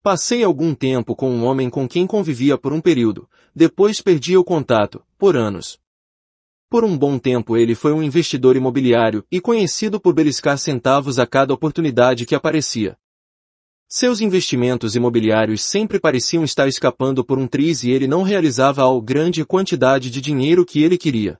Passei algum tempo com um homem com quem convivia por um período, depois perdi o contato, por anos. Por um bom tempo ele foi um investidor imobiliário e conhecido por beliscar centavos a cada oportunidade que aparecia. Seus investimentos imobiliários sempre pareciam estar escapando por um triz e ele não realizava a grande quantidade de dinheiro que ele queria.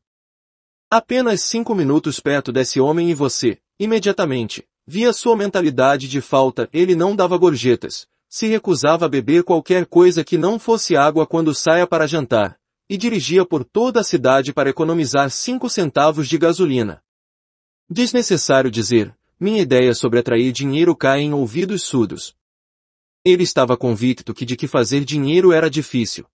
Apenas 5 minutos perto desse homem e você, imediatamente, via sua mentalidade de falta, ele não dava gorjetas, se recusava a beber qualquer coisa que não fosse água quando saia para jantar, e dirigia por toda a cidade para economizar 5 centavos de gasolina. Desnecessário dizer, minha ideia sobre atrair dinheiro cai em ouvidos surdos. Ele estava convicto de que fazer dinheiro era difícil.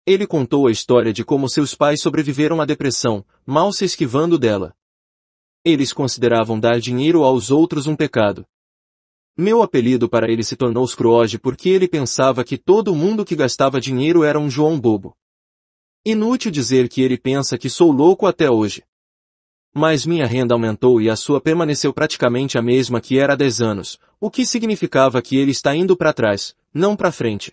Ele contou a história de como seus pais sobreviveram à depressão, mal se esquivando dela. Eles consideravam dar dinheiro aos outros um pecado. Meu apelido para ele se tornou Scrooge porque ele pensava que todo mundo que gastava dinheiro era um João bobo. Inútil dizer que ele pensa que sou louco até hoje. Mas minha renda aumentou e a sua permaneceu praticamente a mesma que era há 10 anos, o que significava que ele está indo para trás, não para frente.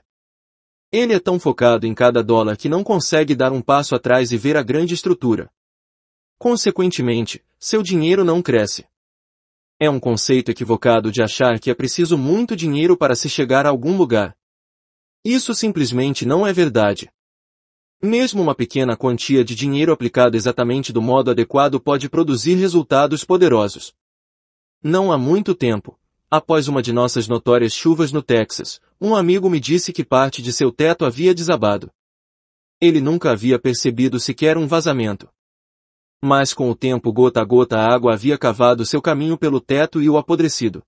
Ele é tão focado em cada dólar que não consegue dar um passo atrás e ver a grande estrutura. Consequentemente, seu dinheiro não cresce. É um conceito equivocado de achar que é preciso muito dinheiro para se chegar a algum lugar. Isso simplesmente não é verdade. Mesmo uma pequena quantia de dinheiro aplicada exatamente do modo adequado pode produzir resultados poderosos. Não há muito tempo, após uma de nossas notórias chuvas no Texas, um amigo me disse que parte de seu teto havia desabado. Ele nunca havia percebido sequer um vazamento. Mas com o tempo gota a gota a água havia cavado seu caminho pelo teto e o apodrecido.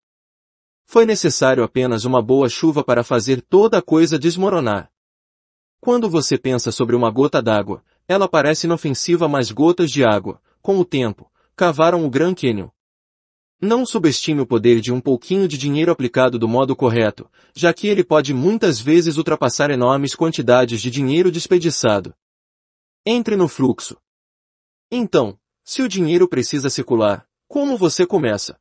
Foi necessário apenas uma boa chuva para fazer toda a coisa desmoronar. Quando você pensa sobre uma gota d'água, ela parece inofensiva, mas gotas de água, com o tempo, cavaram o Grand Canyon. Não subestime o poder de um pouquinho de dinheiro aplicado do modo correto, já que ele pode muitas vezes ultrapassar enormes quantidades de dinheiro desperdiçado. Entre no fluxo. Então, se o dinheiro precisa circular, como você começa?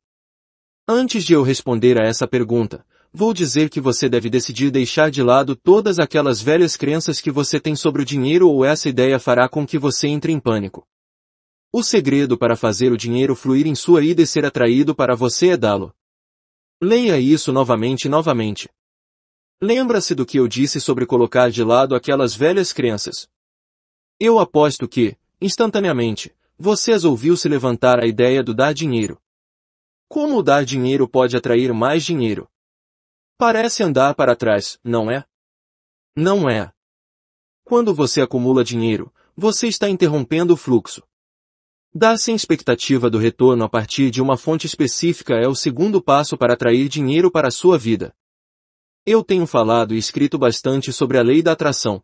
Antes de eu responder a essa pergunta, vou dizer que você deve decidir deixar de lado todas aquelas velhas crenças que você tem sobre o dinheiro, ou essa ideia fará com que você entre em pânico. O segredo para fazer o dinheiro fluir em sua vida e ser atraído para você é dá-lo. Leia isso novamente e novamente. Lembra-se do que eu disse sobre colocar de lado aquelas velhas crenças. Eu aposto que, instantaneamente, você as ouviu se levantar a ideia do dar dinheiro. Como o dar dinheiro pode atrair mais dinheiro? Parece andar para trás, não é? Não é. Quando você acumula dinheiro, você está interrompendo o fluxo. Dar sem expectativa do retorno a partir de uma fonte específica é o segundo passo para atrair dinheiro para a sua vida. Eu tenho falado e escrito bastante sobre a lei da atração.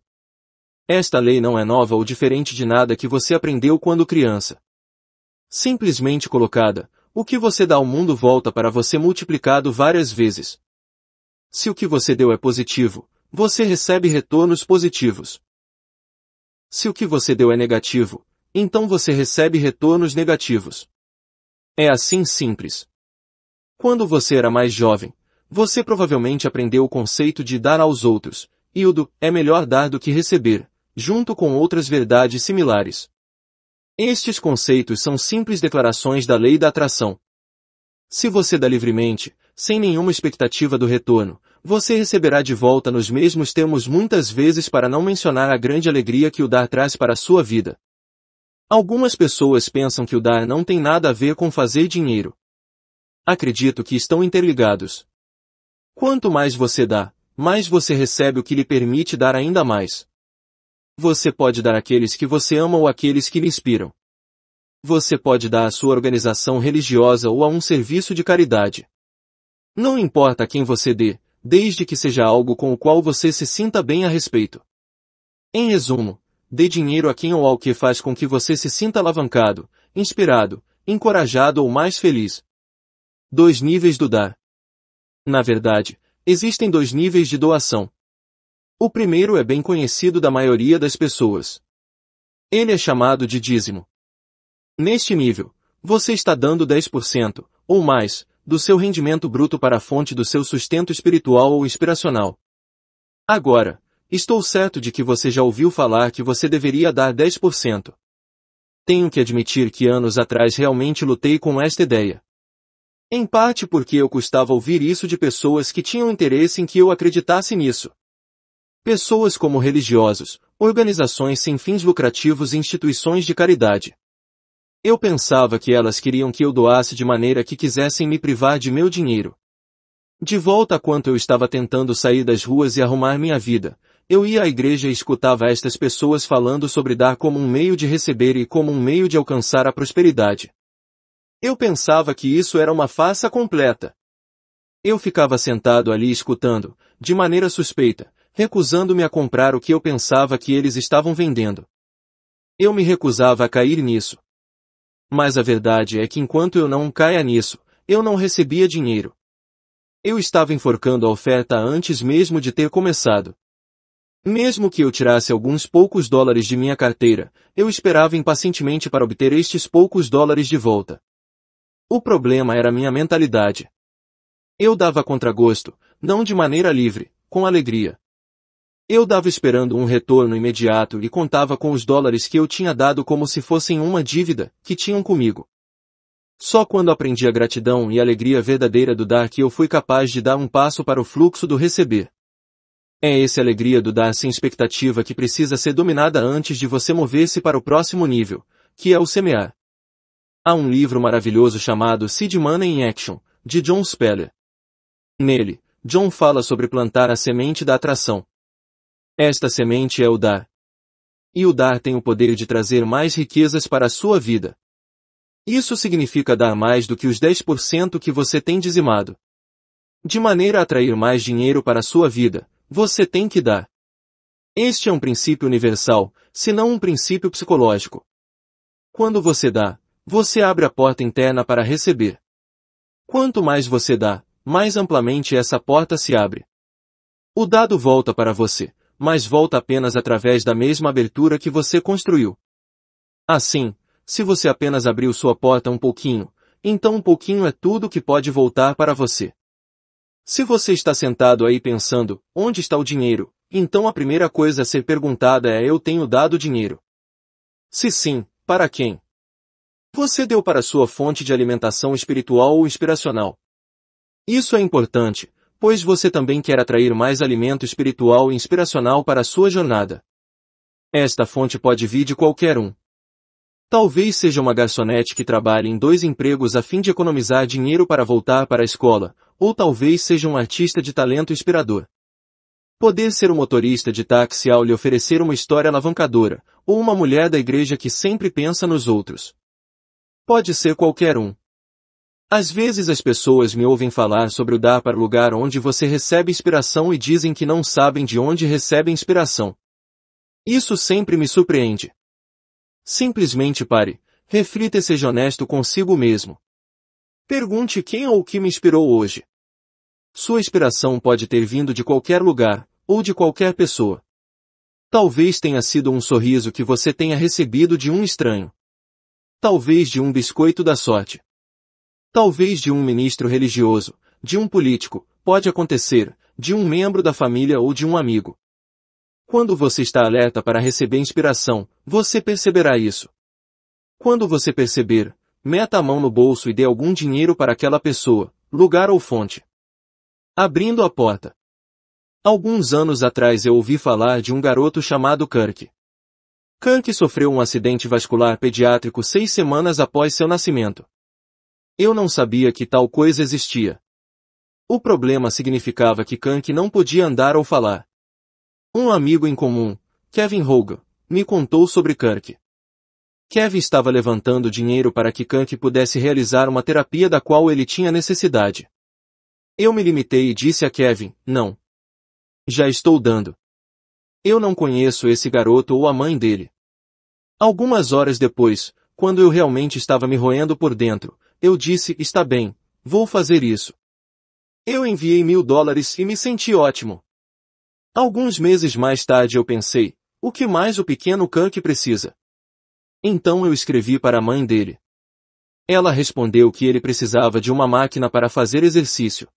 Esta lei não é nova ou diferente de nada que você aprendeu quando criança. Simplesmente colocada, o que você dá ao mundo volta para você multiplicado várias vezes. Se o que você deu é positivo, você recebe retornos positivos. Se o que você deu é negativo, então você recebe retornos negativos. É assim simples. Quando você era mais jovem, você provavelmente aprendeu o conceito de dar aos outros, e o do é melhor dar do que receber, junto com outras verdades similares. Estes conceitos são simples declarações da lei da atração. Se você dá livremente, sem nenhuma expectativa do retorno, você receberá de volta nos mesmos termos muitas vezes, para não mencionar a grande alegria que o dar traz para a sua vida. Algumas pessoas pensam que o dar não tem nada a ver com fazer dinheiro. Acredito que estão interligados. Quanto mais você dá, mais você recebe, o que lhe permite dar ainda mais. Você pode dar àqueles que você ama ou àqueles que lhe inspiram. Você pode dar à sua organização religiosa ou a um serviço de caridade. Não importa a quem você dê, desde que seja algo com o qual você se sinta bem a respeito. Em resumo, dê dinheiro a quem ou ao que faz com que você se sinta alavancado, inspirado, encorajado ou mais feliz. 2 níveis do dar. Na verdade, existem 2 níveis de doação. O primeiro é bem conhecido da maioria das pessoas. Ele é chamado de dízimo. Neste nível, você está dando 10%, ou mais, do seu rendimento bruto para a fonte do seu sustento espiritual ou inspiracional. Agora, estou certo de que você já ouviu falar que você deveria dar 10%. Tenho que admitir que anos atrás realmente lutei com esta ideia. Em parte porque eu custava ouvir isso de pessoas que tinham interesse em que eu acreditasse nisso. Pessoas como religiosos, organizações sem fins lucrativos e instituições de caridade. Eu pensava que elas queriam que eu doasse de maneira que quisessem me privar de meu dinheiro. De volta a quanto eu estava tentando sair das ruas e arrumar minha vida, eu ia à igreja e escutava estas pessoas falando sobre dar como um meio de receber e como um meio de alcançar a prosperidade. Eu pensava que isso era uma farsa completa. Eu ficava sentado ali escutando, de maneira suspeita, recusando-me a comprar o que eu pensava que eles estavam vendendo. Eu me recusava a cair nisso. Mas a verdade é que enquanto eu não caia nisso, eu não recebia dinheiro. Eu estava enforcando a oferta antes mesmo de ter começado. Mesmo que eu tirasse alguns poucos dólares de minha carteira, eu esperava impacientemente para obter estes poucos dólares de volta. O problema era minha mentalidade. Eu dava a contragosto, não de maneira livre, com alegria. Eu dava esperando um retorno imediato e contava com os dólares que eu tinha dado como se fossem uma dívida que tinham comigo. Só quando aprendi a gratidão e a alegria verdadeira do dar que eu fui capaz de dar um passo para o fluxo do receber. É essa alegria do dar sem expectativa que precisa ser dominada antes de você mover-se para o próximo nível, que é o semear. Há um livro maravilhoso chamado Seed Money in Action, de John Speller. Nele, John fala sobre plantar a semente da atração. Esta semente é o dar. E o dar tem o poder de trazer mais riquezas para a sua vida. Isso significa dar mais do que os 10% que você tem dizimado. De maneira a atrair mais dinheiro para a sua vida, você tem que dar. Este é um princípio universal, se não um princípio psicológico. Quando você dá, você abre a porta interna para receber. Quanto mais você dá, mais amplamente essa porta se abre. O dado volta para você, mas volta apenas através da mesma abertura que você construiu. Assim, se você apenas abriu sua porta um pouquinho, então um pouquinho é tudo que pode voltar para você. Se você está sentado aí pensando, onde está o dinheiro? Então a primeira coisa a ser perguntada é: eu tenho dado dinheiro? Se sim, para quem? Você deu para sua fonte de alimentação espiritual ou inspiracional? Isso é importante, pois você também quer atrair mais alimento espiritual e inspiracional para a sua jornada. Esta fonte pode vir de qualquer um. Talvez seja uma garçonete que trabalhe em 2 empregos a fim de economizar dinheiro para voltar para a escola, ou talvez seja um artista de talento inspirador. Poder ser um motorista de táxi ao lhe oferecer uma história alavancadora, ou uma mulher da igreja que sempre pensa nos outros. Pode ser qualquer um. Às vezes as pessoas me ouvem falar sobre o dar para o lugar onde você recebe inspiração e dizem que não sabem de onde recebem inspiração. Isso sempre me surpreende. Simplesmente pare, reflita e seja honesto consigo mesmo. Pergunte quem ou o que me inspirou hoje. Sua inspiração pode ter vindo de qualquer lugar, ou de qualquer pessoa. Talvez tenha sido um sorriso que você tenha recebido de um estranho. Talvez de um biscoito da sorte. Talvez de um ministro religioso, de um político, pode acontecer, de um membro da família ou de um amigo. Quando você está alerta para receber inspiração, você perceberá isso. Quando você perceber, meta a mão no bolso e dê algum dinheiro para aquela pessoa, lugar ou fonte. Abrindo a porta. Alguns anos atrás eu ouvi falar de um garoto chamado Kirk. Kirk sofreu um acidente vascular pediátrico 6 semanas após seu nascimento. Eu não sabia que tal coisa existia. O problema significava que Kirk não podia andar ou falar. Um amigo em comum, Kevin Hogan, me contou sobre Kirk. Kevin estava levantando dinheiro para que Kirk pudesse realizar uma terapia da qual ele tinha necessidade. Eu me limitei e disse a Kevin: não. Já estou dando. Eu não conheço esse garoto ou a mãe dele. Algumas horas depois, quando eu realmente estava me roendo por dentro, eu disse: está bem, vou fazer isso. Eu enviei $1000 e me senti ótimo. Alguns meses mais tarde eu pensei: o que mais o pequeno Kirk precisa? Então eu escrevi para a mãe dele. Ela respondeu que ele precisava de uma máquina para fazer exercício.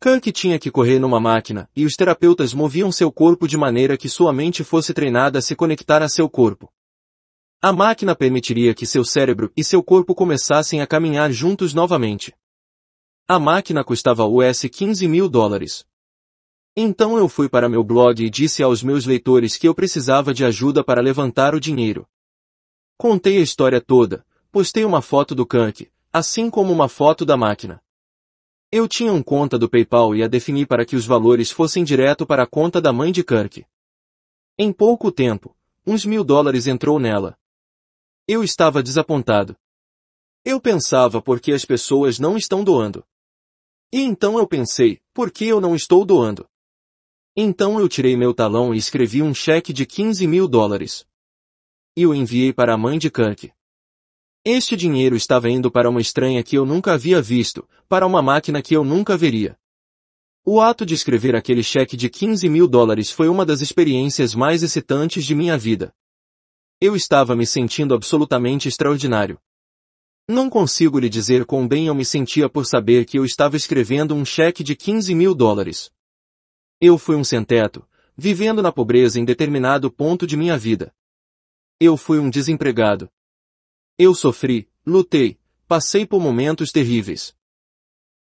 Kirk tinha que correr numa máquina, e os terapeutas moviam seu corpo de maneira que sua mente fosse treinada a se conectar a seu corpo. A máquina permitiria que seu cérebro e seu corpo começassem a caminhar juntos novamente. A máquina custava US$ 15.000. Então eu fui para meu blog e disse aos meus leitores que eu precisava de ajuda para levantar o dinheiro. Contei a história toda, postei uma foto do Kirk, assim como uma foto da máquina. Eu tinha uma conta do PayPal e a defini para que os valores fossem direto para a conta da mãe de Kirk. Em pouco tempo, uns $1.000 entrou nela. Eu estava desapontado. Eu pensava por que as pessoas não estão doando. E então eu pensei, por que eu não estou doando? Então eu tirei meu talão e escrevi um cheque de $15.000. E o enviei para a mãe de Kirk. Este dinheiro estava indo para uma estranha que eu nunca havia visto, para uma máquina que eu nunca veria. O ato de escrever aquele cheque de $15.000 foi uma das experiências mais excitantes de minha vida. Eu estava me sentindo absolutamente extraordinário. Não consigo lhe dizer quão bem eu me sentia por saber que eu estava escrevendo um cheque de $15.000. Eu fui um sem-teto, vivendo na pobreza em determinado ponto de minha vida. Eu fui um desempregado. Eu sofri, lutei, passei por momentos terríveis.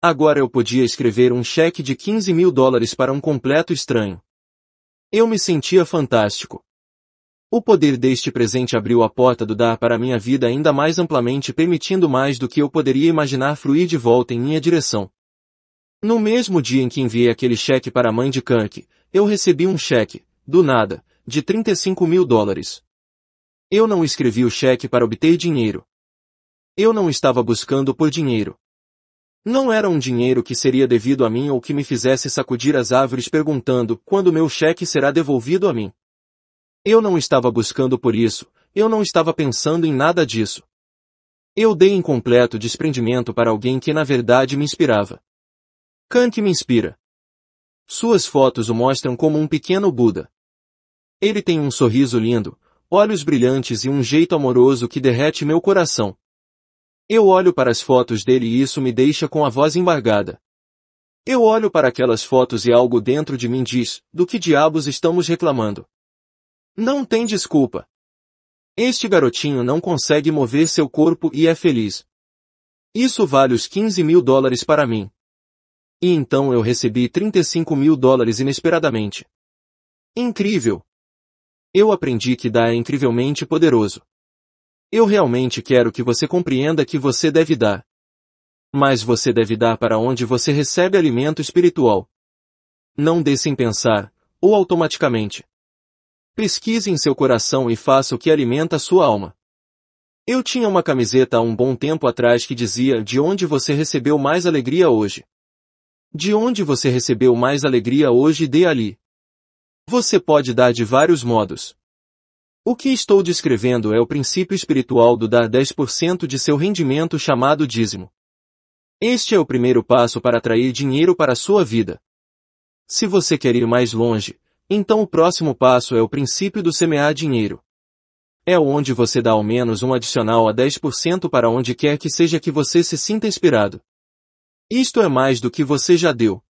Agora eu podia escrever um cheque de $15.000 para um completo estranho. Eu me sentia fantástico. O poder deste presente abriu a porta do dar para minha vida ainda mais amplamente, permitindo mais do que eu poderia imaginar fluir de volta em minha direção. No mesmo dia em que enviei aquele cheque para a mãe de Kirk, eu recebi um cheque, do nada, de $35.000. Eu não escrevi o cheque para obter dinheiro. Eu não estava buscando por dinheiro. Não era um dinheiro que seria devido a mim ou que me fizesse sacudir as árvores perguntando quando meu cheque será devolvido a mim. Eu não estava buscando por isso, eu não estava pensando em nada disso. Eu dei em completo desprendimento para alguém que na verdade me inspirava. Kirk me inspira. Suas fotos o mostram como um pequeno Buda. Ele tem um sorriso lindo, olhos brilhantes e um jeito amoroso que derrete meu coração. Eu olho para as fotos dele e isso me deixa com a voz embargada. Eu olho para aquelas fotos e algo dentro de mim diz, do que diabos estamos reclamando? Não tem desculpa. Este garotinho não consegue mover seu corpo e é feliz. Isso vale os $15.000 para mim. E então eu recebi $35.000 inesperadamente. Incrível! Eu aprendi que dar é incrivelmente poderoso. Eu realmente quero que você compreenda que você deve dar. Mas você deve dar para onde você recebe alimento espiritual. Não dê sem pensar, ou automaticamente. Pesquise em seu coração e faça o que alimenta sua alma. Eu tinha uma camiseta há um bom tempo atrás que dizia: de onde você recebeu mais alegria hoje? De onde você recebeu mais alegria hoje, dê ali. Você pode dar de vários modos. O que estou descrevendo é o princípio espiritual do dar 10% de seu rendimento chamado dízimo. Este é o primeiro passo para atrair dinheiro para a sua vida. Se você quer ir mais longe, então o próximo passo é o princípio do semear dinheiro. É onde você dá ao menos um adicional a 10% para onde quer que seja que você se sinta inspirado. Isto é mais do que você já deu.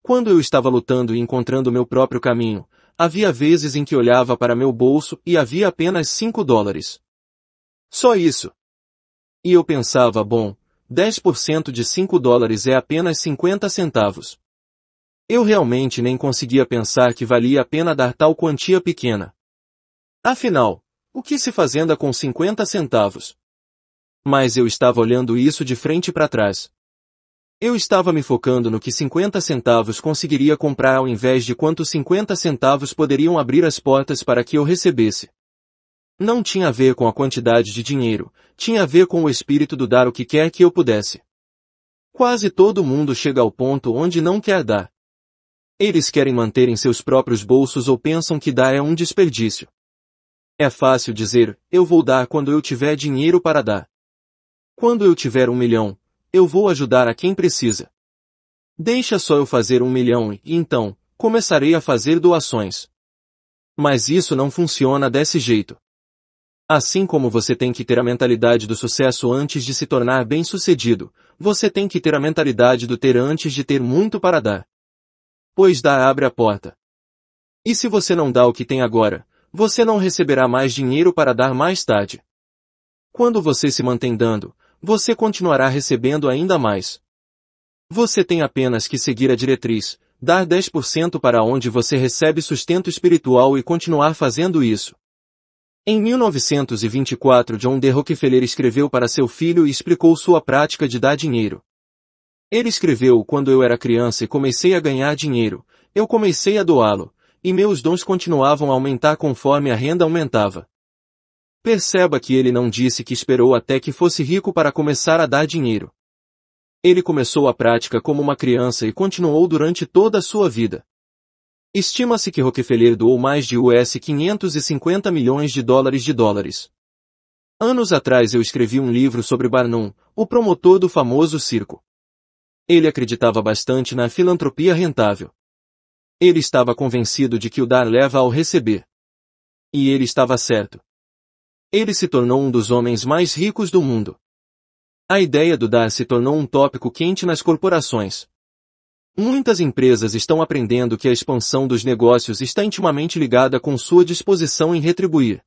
Quando eu estava lutando e encontrando meu próprio caminho, havia vezes em que olhava para meu bolso e havia apenas $5. Só isso. E eu pensava, bom, 10% de $5 é apenas 50 centavos. Eu realmente nem conseguia pensar que valia a pena dar tal quantia pequena. Afinal, o que se fazenda com 50 centavos? Mas eu estava olhando isso de frente para trás. Eu estava me focando no que 50 centavos conseguiria comprar ao invés de quanto 50 centavos poderiam abrir as portas para que eu recebesse. Não tinha a ver com a quantidade de dinheiro, tinha a ver com o espírito do dar o que quer que eu pudesse. Quase todo mundo chega ao ponto onde não quer dar. Eles querem manter em seus próprios bolsos ou pensam que dar é um desperdício. É fácil dizer, eu vou dar quando eu tiver dinheiro para dar. Quando eu tiver 1 milhão, eu vou ajudar a quem precisa. Deixa só eu fazer 1 milhão e, então, começarei a fazer doações. Mas isso não funciona desse jeito. Assim como você tem que ter a mentalidade do sucesso antes de se tornar bem-sucedido, você tem que ter a mentalidade do ter antes de ter muito para dar. Pois dar abre a porta. E se você não dá o que tem agora, você não receberá mais dinheiro para dar mais tarde. Quando você se mantém dando, você continuará recebendo ainda mais. Você tem apenas que seguir a diretriz, dar 10% para onde você recebe sustento espiritual e continuar fazendo isso. Em 1924, John D. Rockefeller escreveu para seu filho e explicou sua prática de dar dinheiro. Ele escreveu: quando eu era criança e comecei a ganhar dinheiro, eu comecei a doá-lo, e meus dons continuavam a aumentar conforme a renda aumentava. Perceba que ele não disse que esperou até que fosse rico para começar a dar dinheiro. Ele começou a prática como uma criança e continuou durante toda a sua vida. Estima-se que Rockefeller doou mais de US$ 550 milhões de dólares. Anos atrás eu escrevi um livro sobre Barnum, o promotor do famoso circo. Ele acreditava bastante na filantropia rentável. Ele estava convencido de que o dar leva ao receber. E ele estava certo. Ele se tornou um dos homens mais ricos do mundo. A ideia do dar se tornou um tópico quente nas corporações. Muitas empresas estão aprendendo que a expansão dos negócios está intimamente ligada com sua disposição em retribuir.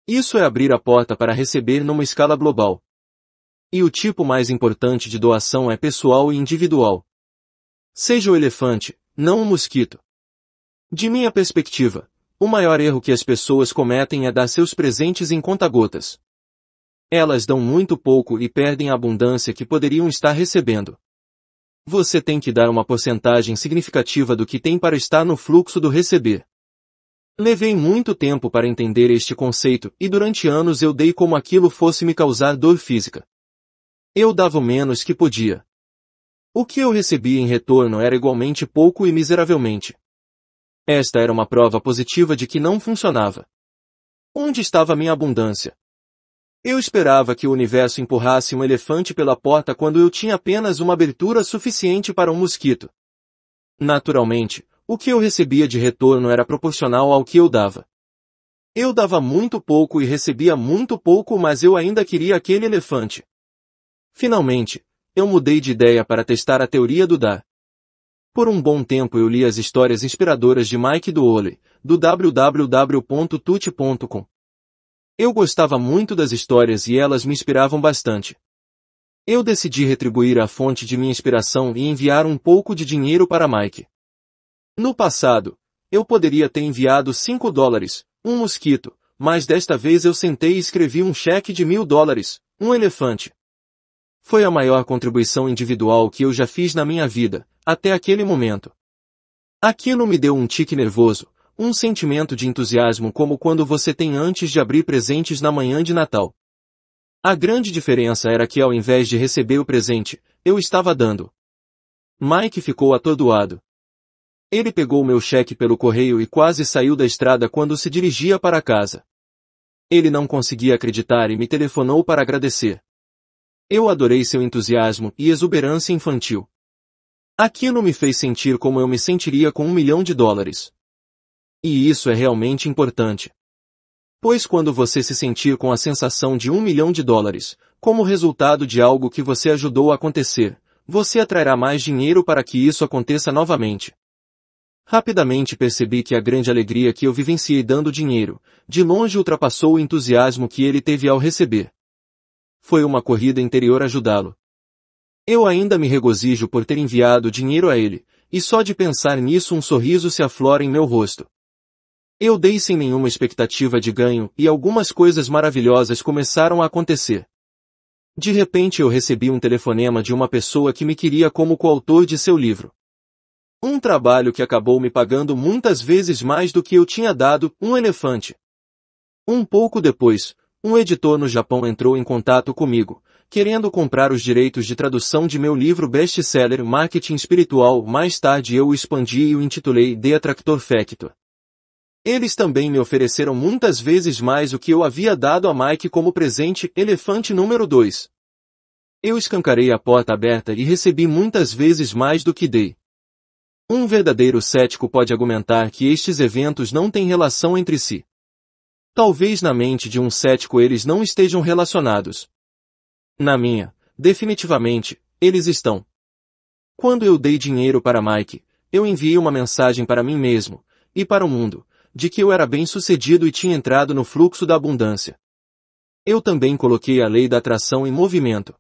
Isso é abrir a porta para receber numa escala global. E o tipo mais importante de doação é pessoal e individual. Seja o elefante, não o mosquito. De minha perspectiva, o maior erro que as pessoas cometem é dar seus presentes em conta-gotas. Elas dão muito pouco e perdem a abundância que poderiam estar recebendo. Você tem que dar uma porcentagem significativa do que tem para estar no fluxo do receber. Levei muito tempo para entender este conceito e durante anos eu dei como aquilo fosse me causar dor física. Eu dava o menos que podia. O que eu recebia em retorno era igualmente pouco e miseravelmente. Esta era uma prova positiva de que não funcionava. Onde estava minha abundância? Eu esperava que o universo empurrasse um elefante pela porta quando eu tinha apenas uma abertura suficiente para um mosquito. Naturalmente, o que eu recebia de retorno era proporcional ao que eu dava. Eu dava muito pouco e recebia muito pouco, mas eu ainda queria aquele elefante. Finalmente, eu mudei de ideia para testar a teoria do dar. Por um bom tempo eu li as histórias inspiradoras de Mike Dooley, do www.tut.com. Eu gostava muito das histórias e elas me inspiravam bastante. Eu decidi retribuir a fonte de minha inspiração e enviar um pouco de dinheiro para Mike. No passado, eu poderia ter enviado $5, um mosquito, mas desta vez eu sentei e escrevi um cheque de $1.000, um elefante. Foi a maior contribuição individual que eu já fiz na minha vida, até aquele momento. Aquilo me deu um tique nervoso, um sentimento de entusiasmo como quando você tem antes de abrir presentes na manhã de Natal. A grande diferença era que ao invés de receber o presente, eu estava dando. Mike ficou atordoado. Ele pegou meu cheque pelo correio e quase saiu da estrada quando se dirigia para casa. Ele não conseguia acreditar e me telefonou para agradecer. Eu adorei seu entusiasmo e exuberância infantil. Aquilo me fez sentir como eu me sentiria com $1 milhão. E isso é realmente importante. Pois quando você se sentir com a sensação de $1 milhão, como resultado de algo que você ajudou a acontecer, você atrairá mais dinheiro para que isso aconteça novamente. Rapidamente percebi que a grande alegria que eu vivenciei dando dinheiro, de longe ultrapassou o entusiasmo que ele teve ao receber. Foi uma corrida interior ajudá-lo. Eu ainda me regozijo por ter enviado dinheiro a ele, e só de pensar nisso um sorriso se aflora em meu rosto. Eu dei sem nenhuma expectativa de ganho e algumas coisas maravilhosas começaram a acontecer. De repente eu recebi um telefonema de uma pessoa que me queria como coautor de seu livro. Um trabalho que acabou me pagando muitas vezes mais do que eu tinha dado, um elefante. Um pouco depois, um editor no Japão entrou em contato comigo, querendo comprar os direitos de tradução de meu livro best-seller Marketing Espiritual. Mais tarde eu o expandi e o intitulei The Attractor Factor. Eles também me ofereceram muitas vezes mais o que eu havia dado a Mike como presente, elefante número 2. Eu escancarei a porta aberta e recebi muitas vezes mais do que dei. Um verdadeiro cético pode argumentar que estes eventos não têm relação entre si. Talvez na mente de um cético eles não estejam relacionados. Na minha, definitivamente, eles estão. Quando eu dei dinheiro para Mike, eu enviei uma mensagem para mim mesmo, e para o mundo, de que eu era bem-sucedido e tinha entrado no fluxo da abundância. Eu também coloquei a lei da atração em movimento.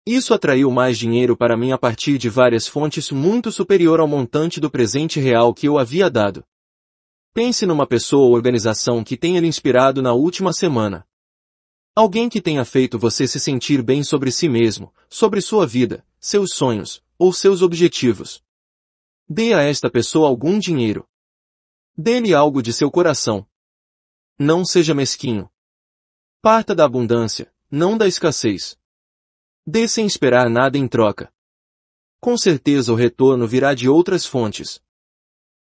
Isso atraiu mais dinheiro para mim a partir de várias fontes muito superior ao montante do presente real que eu havia dado. Pense numa pessoa ou organização que tenha lhe inspirado na última semana. Alguém que tenha feito você se sentir bem sobre si mesmo, sobre sua vida, seus sonhos, ou seus objetivos. Dê a esta pessoa algum dinheiro. Dê-lhe algo de seu coração. Não seja mesquinho. Parta da abundância, não da escassez. Dê sem esperar nada em troca. Com certeza o retorno virá de outras fontes.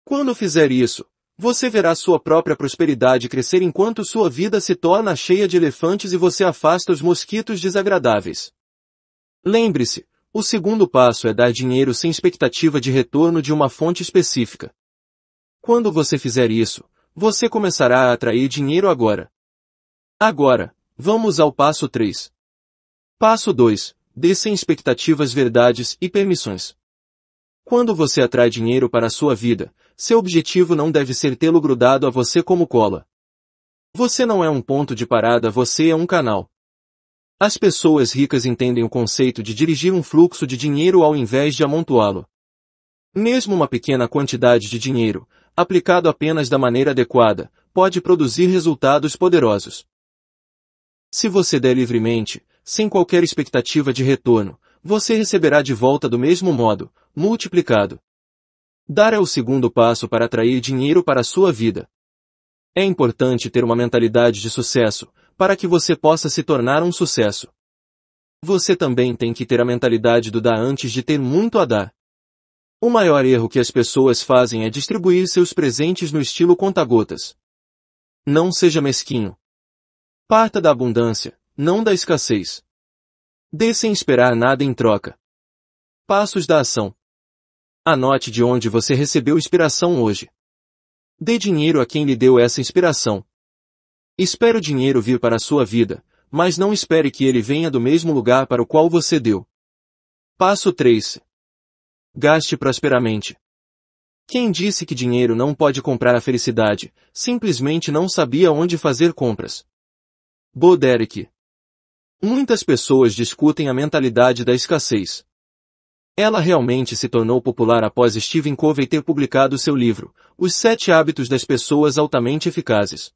Quando fizer isso, você verá sua própria prosperidade crescer enquanto sua vida se torna cheia de elefantes e você afasta os mosquitos desagradáveis. Lembre-se, o segundo passo é dar dinheiro sem expectativa de retorno de uma fonte específica. Quando você fizer isso, você começará a atrair dinheiro agora. Agora, vamos ao passo 3. Passo 2. Dê sem expectativas verdades e permissões. Quando você atrai dinheiro para a sua vida, seu objetivo não deve ser tê-lo grudado a você como cola. Você não é um ponto de parada, você é um canal. As pessoas ricas entendem o conceito de dirigir um fluxo de dinheiro ao invés de amontoá-lo. Mesmo uma pequena quantidade de dinheiro, aplicado apenas da maneira adequada, pode produzir resultados poderosos. Se você der livremente, sem qualquer expectativa de retorno, você receberá de volta do mesmo modo, multiplicado. Dar é o segundo passo para atrair dinheiro para a sua vida. É importante ter uma mentalidade de sucesso, para que você possa se tornar um sucesso. Você também tem que ter a mentalidade do dar antes de ter muito a dar. O maior erro que as pessoas fazem é distribuir seus presentes no estilo conta-gotas. Não seja mesquinho. Parta da abundância, não da escassez. Dê sem esperar nada em troca. Passos da ação. Anote de onde você recebeu inspiração hoje. Dê dinheiro a quem lhe deu essa inspiração. Espere o dinheiro vir para a sua vida, mas não espere que ele venha do mesmo lugar para o qual você deu. Passo 3. Gaste prosperamente. Quem disse que dinheiro não pode comprar a felicidade, simplesmente não sabia onde fazer compras. Bo Derek. Muitas pessoas discutem a mentalidade da escassez. Ela realmente se tornou popular após Stephen Covey ter publicado seu livro, Os 7 Hábitos das Pessoas Altamente Eficazes.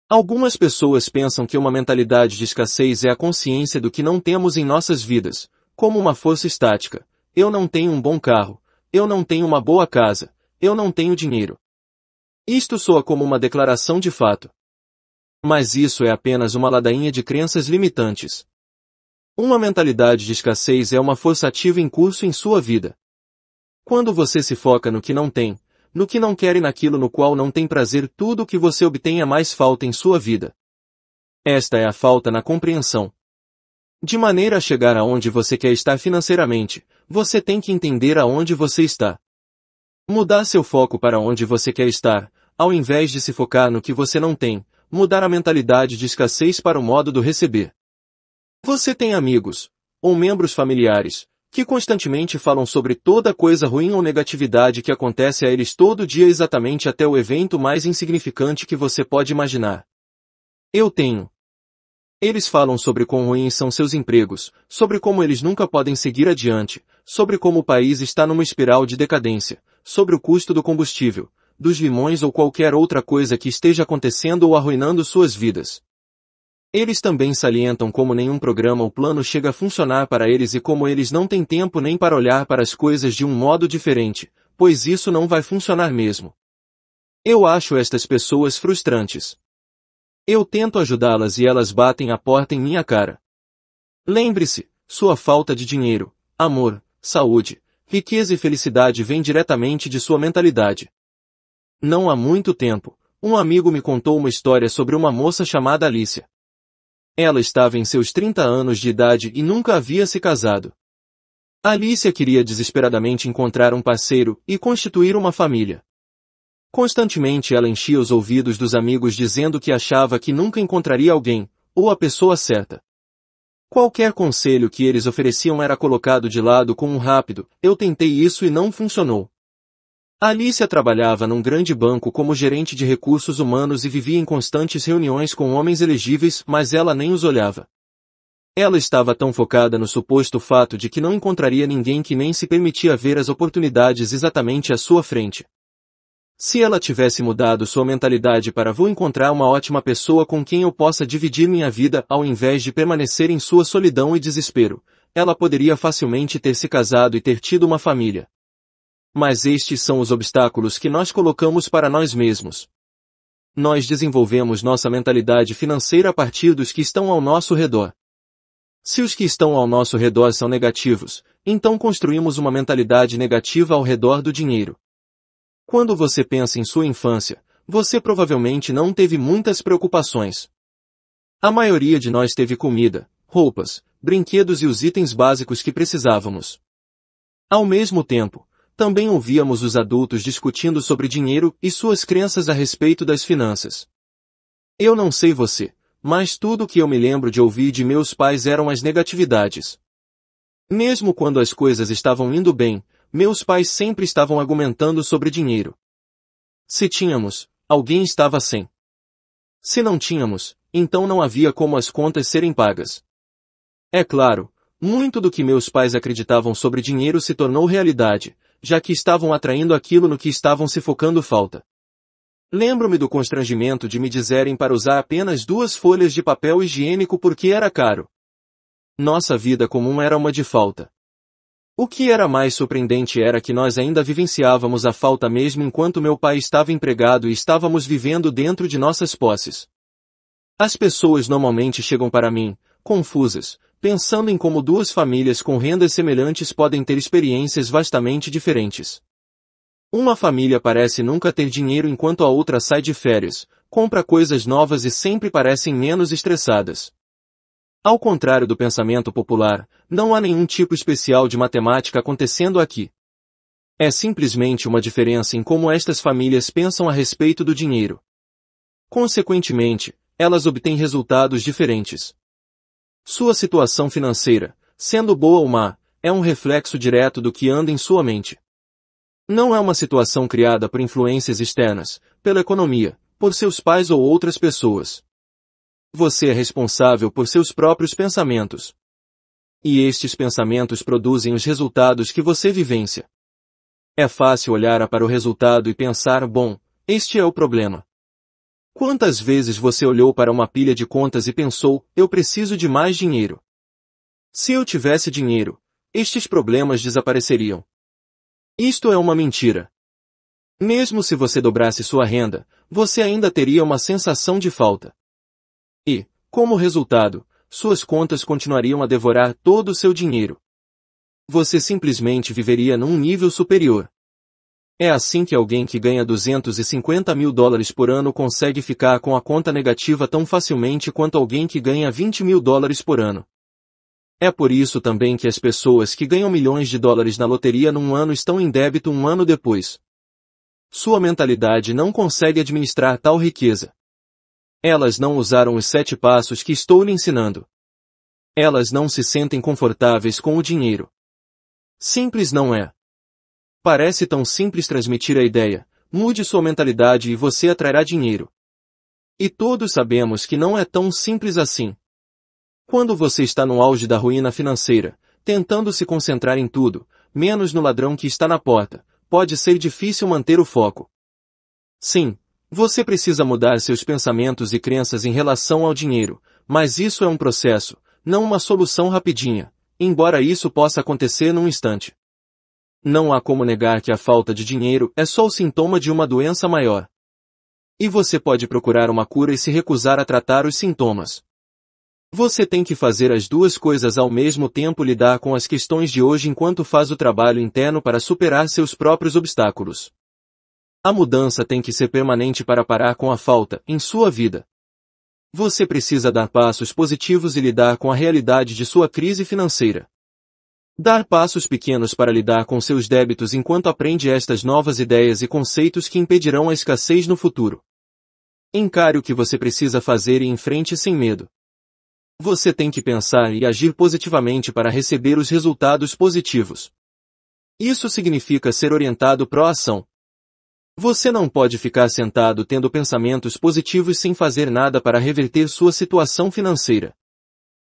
Algumas pessoas pensam que uma mentalidade de escassez é a consciência do que não temos em nossas vidas, como uma força estática. Eu não tenho um bom carro, eu não tenho uma boa casa, eu não tenho dinheiro. Isto soa como uma declaração de fato. Mas isso é apenas uma ladainha de crenças limitantes. Uma mentalidade de escassez é uma força ativa em curso em sua vida. Quando você se foca no que não tem, no que não quer e naquilo no qual não tem prazer, tudo o que você obtém é mais falta em sua vida. Esta é a falta na compreensão. De maneira a chegar aonde você quer estar financeiramente, você tem que entender aonde você está. Mudar seu foco para onde você quer estar, ao invés de se focar no que você não tem, mudar a mentalidade de escassez para o modo do receber. Você tem amigos, ou membros familiares, que constantemente falam sobre toda coisa ruim ou negatividade que acontece a eles todo dia exatamente até o evento mais insignificante que você pode imaginar. Eu tenho. Eles falam sobre quão ruins são seus empregos, sobre como eles nunca podem seguir adiante, sobre como o país está numa espiral de decadência, sobre o custo do combustível, dos limões ou qualquer outra coisa que esteja acontecendo ou arruinando suas vidas. Eles também salientam como nenhum programa ou plano chega a funcionar para eles e como eles não têm tempo nem para olhar para as coisas de um modo diferente, pois isso não vai funcionar mesmo. Eu acho estas pessoas frustrantes. Eu tento ajudá-las e elas batem a porta em minha cara. Lembre-se, sua falta de dinheiro, amor, saúde, riqueza e felicidade vem diretamente de sua mentalidade. Não há muito tempo, um amigo me contou uma história sobre uma moça chamada Alicia. Ela estava em seus 30 anos de idade e nunca havia se casado. Alicia queria desesperadamente encontrar um parceiro e constituir uma família. Constantemente ela enchia os ouvidos dos amigos dizendo que achava que nunca encontraria alguém, ou a pessoa certa. Qualquer conselho que eles ofereciam era colocado de lado com um rápido, eu tentei isso e não funcionou. Alicia trabalhava num grande banco como gerente de recursos humanos e vivia em constantes reuniões com homens elegíveis, mas ela nem os olhava. Ela estava tão focada no suposto fato de que não encontraria ninguém que nem se permitia ver as oportunidades exatamente à sua frente. Se ela tivesse mudado sua mentalidade para vou encontrar uma ótima pessoa com quem eu possa dividir minha vida ao invés de permanecer em sua solidão e desespero, ela poderia facilmente ter se casado e ter tido uma família. Mas estes são os obstáculos que nós colocamos para nós mesmos. Nós desenvolvemos nossa mentalidade financeira a partir dos que estão ao nosso redor. Se os que estão ao nosso redor são negativos, então construímos uma mentalidade negativa ao redor do dinheiro. Quando você pensa em sua infância, você provavelmente não teve muitas preocupações. A maioria de nós teve comida, roupas, brinquedos e os itens básicos que precisávamos. Ao mesmo tempo, também ouvíamos os adultos discutindo sobre dinheiro e suas crenças a respeito das finanças. Eu não sei você, mas tudo o que eu me lembro de ouvir de meus pais eram as negatividades. Mesmo quando as coisas estavam indo bem, meus pais sempre estavam argumentando sobre dinheiro. Se tínhamos, alguém estava sem. Se não tínhamos, então não havia como as contas serem pagas. É claro, muito do que meus pais acreditavam sobre dinheiro se tornou realidade, já que estavam atraindo aquilo no que estavam se focando falta. Lembro-me do constrangimento de me dizerem para usar apenas 2 folhas de papel higiênico porque era caro. Nossa vida comum era uma de falta. O que era mais surpreendente era que nós ainda vivenciávamos a falta mesmo enquanto meu pai estava empregado e estávamos vivendo dentro de nossas posses. As pessoas normalmente chegam para mim, confusas, pensando em como 2 famílias com rendas semelhantes podem ter experiências vastamente diferentes. Uma família parece nunca ter dinheiro enquanto a outra sai de férias, compra coisas novas e sempre parecem menos estressadas. Ao contrário do pensamento popular, não há nenhum tipo especial de matemática acontecendo aqui. É simplesmente uma diferença em como estas famílias pensam a respeito do dinheiro. Consequentemente, elas obtêm resultados diferentes. Sua situação financeira, sendo boa ou má, é um reflexo direto do que anda em sua mente. Não é uma situação criada por influências externas, pela economia, por seus pais ou outras pessoas. Você é responsável por seus próprios pensamentos. E estes pensamentos produzem os resultados que você vivencia. É fácil olhar para o resultado e pensar, bom, este é o problema. Quantas vezes você olhou para uma pilha de contas e pensou, eu preciso de mais dinheiro? Se eu tivesse dinheiro, estes problemas desapareceriam. Isto é uma mentira. Mesmo se você dobrasse sua renda, você ainda teria uma sensação de falta. E, como resultado, suas contas continuariam a devorar todo o seu dinheiro. Você simplesmente viveria num nível superior. É assim que alguém que ganha $250 mil por ano consegue ficar com a conta negativa tão facilmente quanto alguém que ganha $20 mil por ano. É por isso também que as pessoas que ganham milhões de dólares na loteria num ano estão em débito um ano depois. Sua mentalidade não consegue administrar tal riqueza. Elas não usaram os 7 passos que estou lhe ensinando. Elas não se sentem confortáveis com o dinheiro. Simples não é. Parece tão simples transmitir a ideia, mude sua mentalidade e você atrairá dinheiro. E todos sabemos que não é tão simples assim. Quando você está no auge da ruína financeira, tentando se concentrar em tudo, menos no ladrão que está na porta, pode ser difícil manter o foco. Sim, você precisa mudar seus pensamentos e crenças em relação ao dinheiro, mas isso é um processo, não uma solução rapidinha, embora isso possa acontecer num instante. Não há como negar que a falta de dinheiro é só o sintoma de uma doença maior. E você pode procurar uma cura e se recusar a tratar os sintomas. Você tem que fazer as 2 coisas ao mesmo tempo: lidar com as questões de hoje enquanto faz o trabalho interno para superar seus próprios obstáculos. A mudança tem que ser permanente para parar com a falta em sua vida. Você precisa dar passos positivos e lidar com a realidade de sua crise financeira. Dar passos pequenos para lidar com seus débitos enquanto aprende estas novas ideias e conceitos que impedirão a escassez no futuro. Encare o que você precisa fazer e enfrente sem medo. Você tem que pensar e agir positivamente para receber os resultados positivos. Isso significa ser orientado pró-ação. Você não pode ficar sentado tendo pensamentos positivos sem fazer nada para reverter sua situação financeira.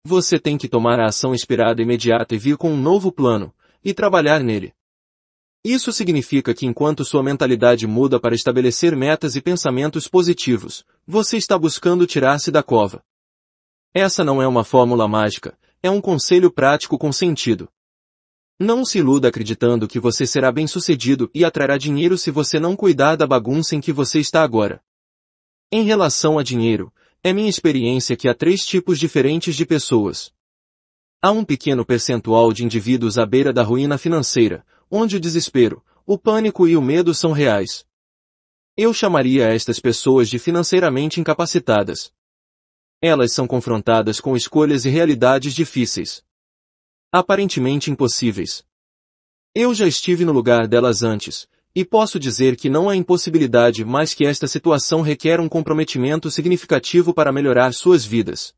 Você tem que tomar a ação inspirada imediata e vir com um novo plano, e trabalhar nele. Isso significa que enquanto sua mentalidade muda para estabelecer metas e pensamentos positivos, você está buscando tirar-se da cova. Essa não é uma fórmula mágica, é um conselho prático com sentido. Não se iluda acreditando que você será bem-sucedido e atrairá dinheiro se você não cuidar da bagunça em que você está agora. Em relação a dinheiro, é minha experiência que há 3 tipos diferentes de pessoas. Há um pequeno percentual de indivíduos à beira da ruína financeira, onde o desespero, o pânico e o medo são reais. Eu chamaria estas pessoas de financeiramente incapacitadas. Elas são confrontadas com escolhas e realidades difíceis. Aparentemente impossíveis. Eu já estive no lugar delas antes, e posso dizer que não há impossibilidade, mas que esta situação requer um comprometimento significativo para melhorar suas vidas.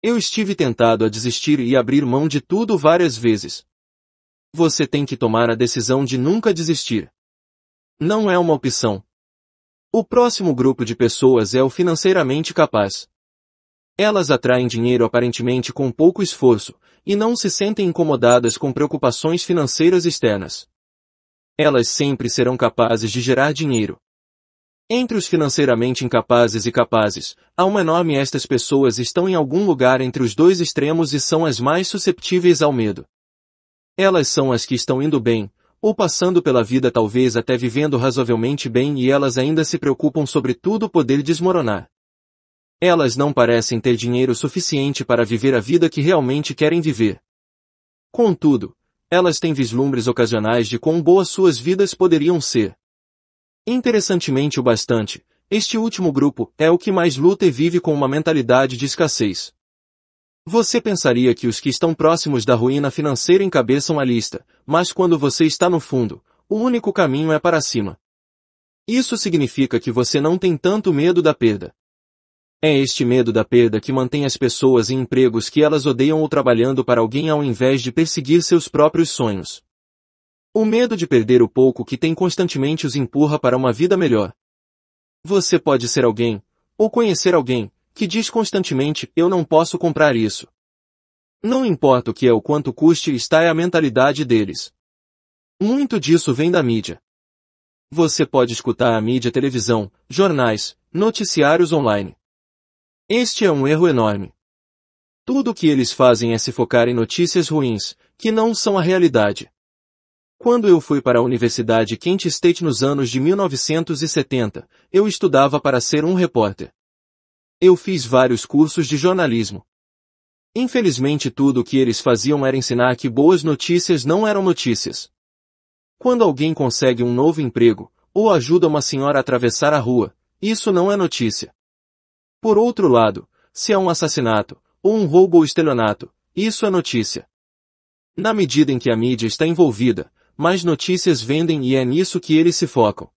Eu estive tentado a desistir e abrir mão de tudo várias vezes. Você tem que tomar a decisão de nunca desistir. Não é uma opção. O próximo grupo de pessoas é o financeiramente capaz. Elas atraem dinheiro aparentemente com pouco esforço, e não se sentem incomodadas com preocupações financeiras externas. Elas sempre serão capazes de gerar dinheiro. Entre os financeiramente incapazes e capazes, há uma enorme. Estas pessoas estão em algum lugar entre os 2 extremos e são as mais susceptíveis ao medo. Elas são as que estão indo bem, ou passando pela vida talvez até vivendo razoavelmente bem e elas ainda se preocupam sobre tudo poder desmoronar. Elas não parecem ter dinheiro suficiente para viver a vida que realmente querem viver. Contudo, elas têm vislumbres ocasionais de quão boas suas vidas poderiam ser. Interessantemente o bastante, este último grupo é o que mais luta e vive com uma mentalidade de escassez. Você pensaria que os que estão próximos da ruína financeira encabeçam a lista, mas quando você está no fundo, o único caminho é para cima. Isso significa que você não tem tanto medo da perda. É este medo da perda que mantém as pessoas em empregos que elas odeiam ou trabalhando para alguém ao invés de perseguir seus próprios sonhos. O medo de perder o pouco que tem constantemente os empurra para uma vida melhor. Você pode ser alguém, ou conhecer alguém, que diz constantemente, eu não posso comprar isso. Não importa o que é ou quanto custe, está é a mentalidade deles. Muito disso vem da mídia. Você pode escutar a mídia, televisão, jornais, noticiários online. Este é um erro enorme. Tudo o que eles fazem é se focar em notícias ruins, que não são a realidade. Quando eu fui para a Universidade Kent State nos anos de 1970, eu estudava para ser um repórter. Eu fiz vários cursos de jornalismo. Infelizmente tudo o que eles faziam era ensinar que boas notícias não eram notícias. Quando alguém consegue um novo emprego, ou ajuda uma senhora a atravessar a rua, isso não é notícia. Por outro lado, se há um assassinato, ou um roubo ou estelionato, isso é notícia. Na medida em que a mídia está envolvida, mais notícias vendem e é nisso que eles se focam.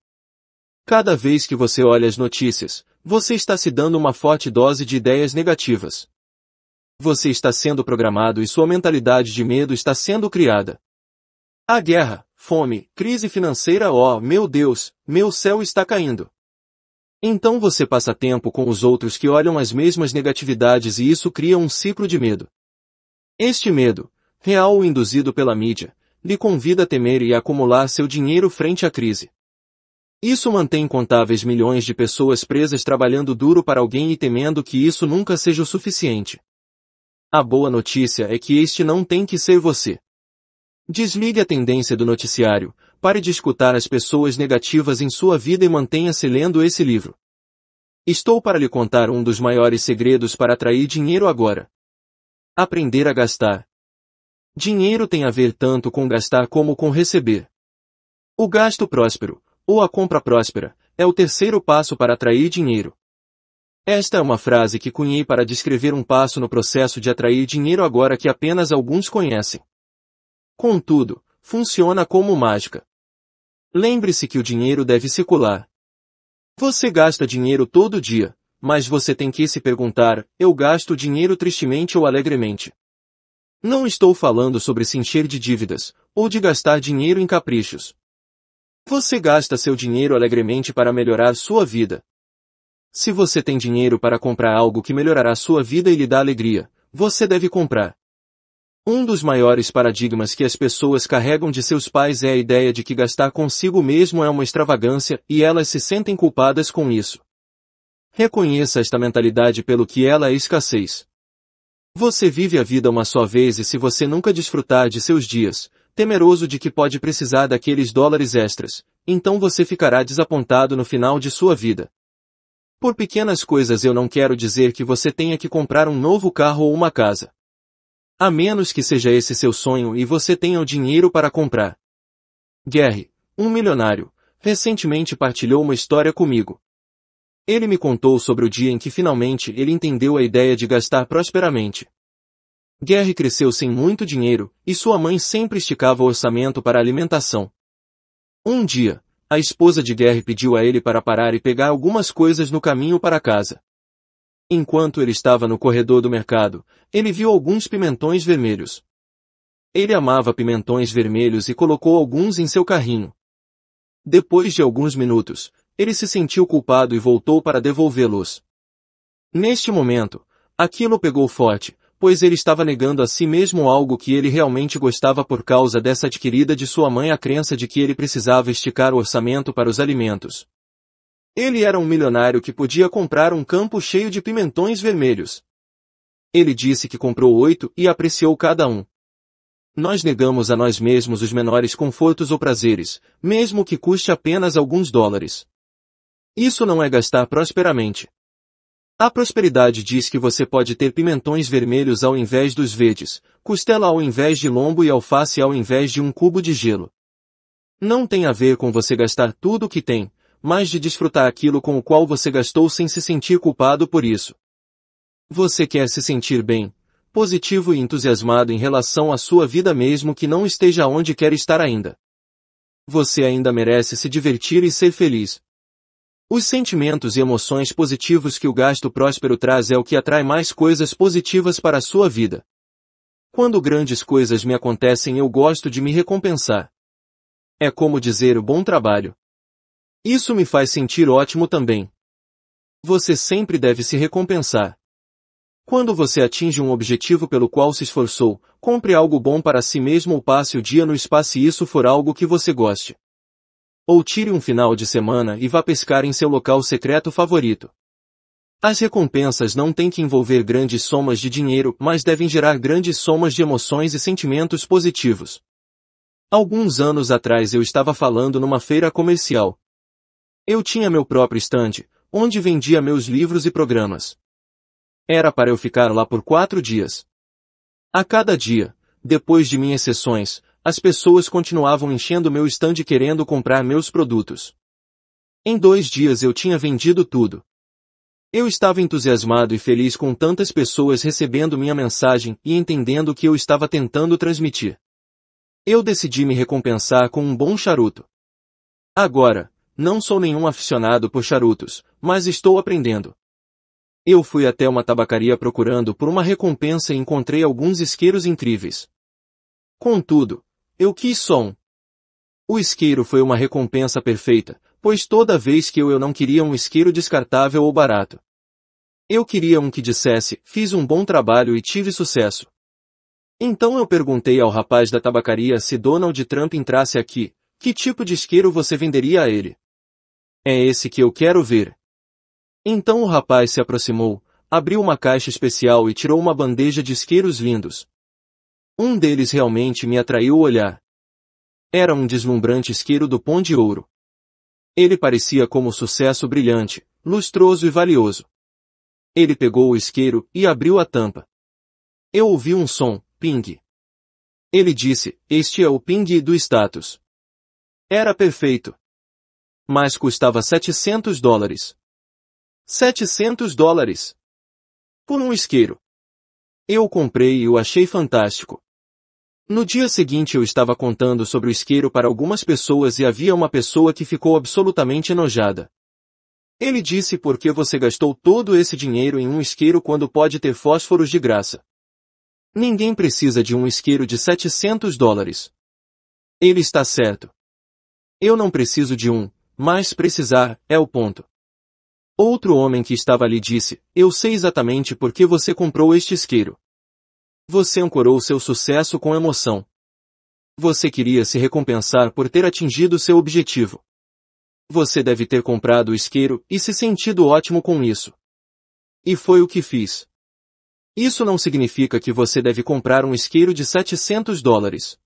Cada vez que você olha as notícias, você está se dando uma forte dose de ideias negativas. Você está sendo programado e sua mentalidade de medo está sendo criada. A guerra, fome, crise financeira, oh meu Deus, meu céu está caindo. Então você passa tempo com os outros que olham as mesmas negatividades e isso cria um ciclo de medo. Este medo, real ou induzido pela mídia, lhe convida a temer e a acumular seu dinheiro frente à crise. Isso mantém incontáveis milhões de pessoas presas trabalhando duro para alguém e temendo que isso nunca seja o suficiente. A boa notícia é que este não tem que ser você. Desligue a tendência do noticiário, pare de escutar as pessoas negativas em sua vida e mantenha-se lendo esse livro. Estou para lhe contar um dos maiores segredos para atrair dinheiro agora. Aprender a gastar. Dinheiro tem a ver tanto com gastar como com receber. O gasto próspero, ou a compra próspera, é o terceiro passo para atrair dinheiro. Esta é uma frase que cunhei para descrever um passo no processo de atrair dinheiro agora que apenas alguns conhecem. Contudo, funciona como mágica. Lembre-se que o dinheiro deve circular. Você gasta dinheiro todo dia, mas você tem que se perguntar, eu gasto dinheiro tristemente ou alegremente? Não estou falando sobre se encher de dívidas, ou de gastar dinheiro em caprichos. Você gasta seu dinheiro alegremente para melhorar sua vida. Se você tem dinheiro para comprar algo que melhorará sua vida e lhe dá alegria, você deve comprar. Um dos maiores paradigmas que as pessoas carregam de seus pais é a ideia de que gastar consigo mesmo é uma extravagância e elas se sentem culpadas com isso. Reconheça esta mentalidade pelo que ela é escassez. Você vive a vida uma só vez e se você nunca desfrutar de seus dias, temeroso de que pode precisar daqueles dólares extras, então você ficará desapontado no final de sua vida. Por pequenas coisas eu não quero dizer que você tenha que comprar um novo carro ou uma casa. A menos que seja esse seu sonho e você tenha o dinheiro para comprar. Gary, um milionário, recentemente partilhou uma história comigo. Ele me contou sobre o dia em que finalmente ele entendeu a ideia de gastar prosperamente. Gary cresceu sem muito dinheiro, e sua mãe sempre esticava o orçamento para a alimentação. Um dia, a esposa de Gary pediu a ele para parar e pegar algumas coisas no caminho para casa. Enquanto ele estava no corredor do mercado, ele viu alguns pimentões vermelhos. Ele amava pimentões vermelhos e colocou alguns em seu carrinho. Depois de alguns minutos, ele se sentiu culpado e voltou para devolvê-los. Neste momento, aquilo pegou forte, pois ele estava negando a si mesmo algo que ele realmente gostava por causa dessa adquirida de sua mãe a crença de que ele precisava esticar o orçamento para os alimentos. Ele era um milionário que podia comprar um campo cheio de pimentões vermelhos. Ele disse que comprou 8 e apreciou cada um. Nós negamos a nós mesmos os menores confortos ou prazeres, mesmo que custe apenas alguns dólares. Isso não é gastar prosperamente. A prosperidade diz que você pode ter pimentões vermelhos ao invés dos verdes, costela ao invés de lombo e alface ao invés de um cubo de gelo. Não tem a ver com você gastar tudo o que tem, mas de desfrutar aquilo com o qual você gastou sem se sentir culpado por isso. Você quer se sentir bem, positivo e entusiasmado em relação à sua vida mesmo que não esteja onde quer estar ainda. Você ainda merece se divertir e ser feliz. Os sentimentos e emoções positivos que o gasto próspero traz é o que atrai mais coisas positivas para a sua vida. Quando grandes coisas me acontecem eu gosto de me recompensar. É como dizer bom trabalho. Isso me faz sentir ótimo também. Você sempre deve se recompensar. Quando você atinge um objetivo pelo qual se esforçou, compre algo bom para si mesmo ou passe o dia no spa se isso for algo que você goste. Ou tire um final de semana e vá pescar em seu local secreto favorito. As recompensas não têm que envolver grandes somas de dinheiro, mas devem gerar grandes somas de emoções e sentimentos positivos. Alguns anos atrás eu estava falando numa feira comercial. Eu tinha meu próprio estande, onde vendia meus livros e programas. Era para eu ficar lá por 4 dias. A cada dia, depois de minhas sessões, as pessoas continuavam enchendo meu estande querendo comprar meus produtos. Em 2 dias eu tinha vendido tudo. Eu estava entusiasmado e feliz com tantas pessoas recebendo minha mensagem e entendendo o que eu estava tentando transmitir. Eu decidi me recompensar com um bom charuto. Agora, não sou nenhum aficionado por charutos, mas estou aprendendo. Eu fui até uma tabacaria procurando por uma recompensa e encontrei alguns isqueiros incríveis. Contudo, eu quis só um. O isqueiro foi uma recompensa perfeita, pois toda vez que eu não queria um isqueiro descartável ou barato. Eu queria um que dissesse, fiz um bom trabalho e tive sucesso. Então eu perguntei ao rapaz da tabacaria se Donald Trump entrasse aqui, que tipo de isqueiro você venderia a ele? É esse que eu quero ver. Então o rapaz se aproximou, abriu uma caixa especial e tirou uma bandeja de isqueiros lindos. Um deles realmente me atraiu o olhar. Era um deslumbrante isqueiro do pão de ouro. Ele parecia como sucesso brilhante, lustroso e valioso. Ele pegou o isqueiro e abriu a tampa. Eu ouvi um som, ping. Ele disse, este é o ping do status. Era perfeito. Mas custava $700. $700. Por um isqueiro. Eu comprei e o achei fantástico. No dia seguinte eu estava contando sobre o isqueiro para algumas pessoas e havia uma pessoa que ficou absolutamente enojada. Ele disse: por que você gastou todo esse dinheiro em um isqueiro quando pode ter fósforos de graça? Ninguém precisa de um isqueiro de $700. Ele está certo. Eu não preciso de um, mas precisar é o ponto. Outro homem que estava ali disse: eu sei exatamente por que você comprou este isqueiro. Você ancorou seu sucesso com emoção. Você queria se recompensar por ter atingido seu objetivo. Você deve ter comprado o isqueiro e se sentido ótimo com isso. E foi o que fiz. Isso não significa que você deve comprar um isqueiro de $700.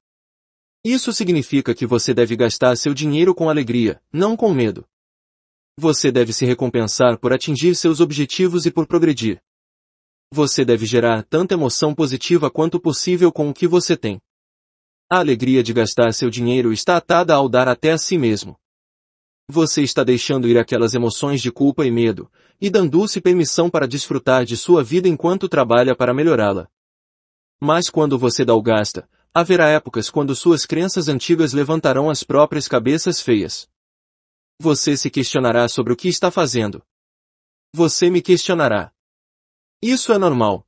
Isso significa que você deve gastar seu dinheiro com alegria, não com medo. Você deve se recompensar por atingir seus objetivos e por progredir. Você deve gerar tanta emoção positiva quanto possível com o que você tem. A alegria de gastar seu dinheiro está atada ao dar até a si mesmo. Você está deixando ir aquelas emoções de culpa e medo, e dando-se permissão para desfrutar de sua vida enquanto trabalha para melhorá-la. Mas quando você dá ou gasta, haverá épocas quando suas crenças antigas levantarão as próprias cabeças feias. Você se questionará sobre o que está fazendo. Você me questionará. Isso é normal.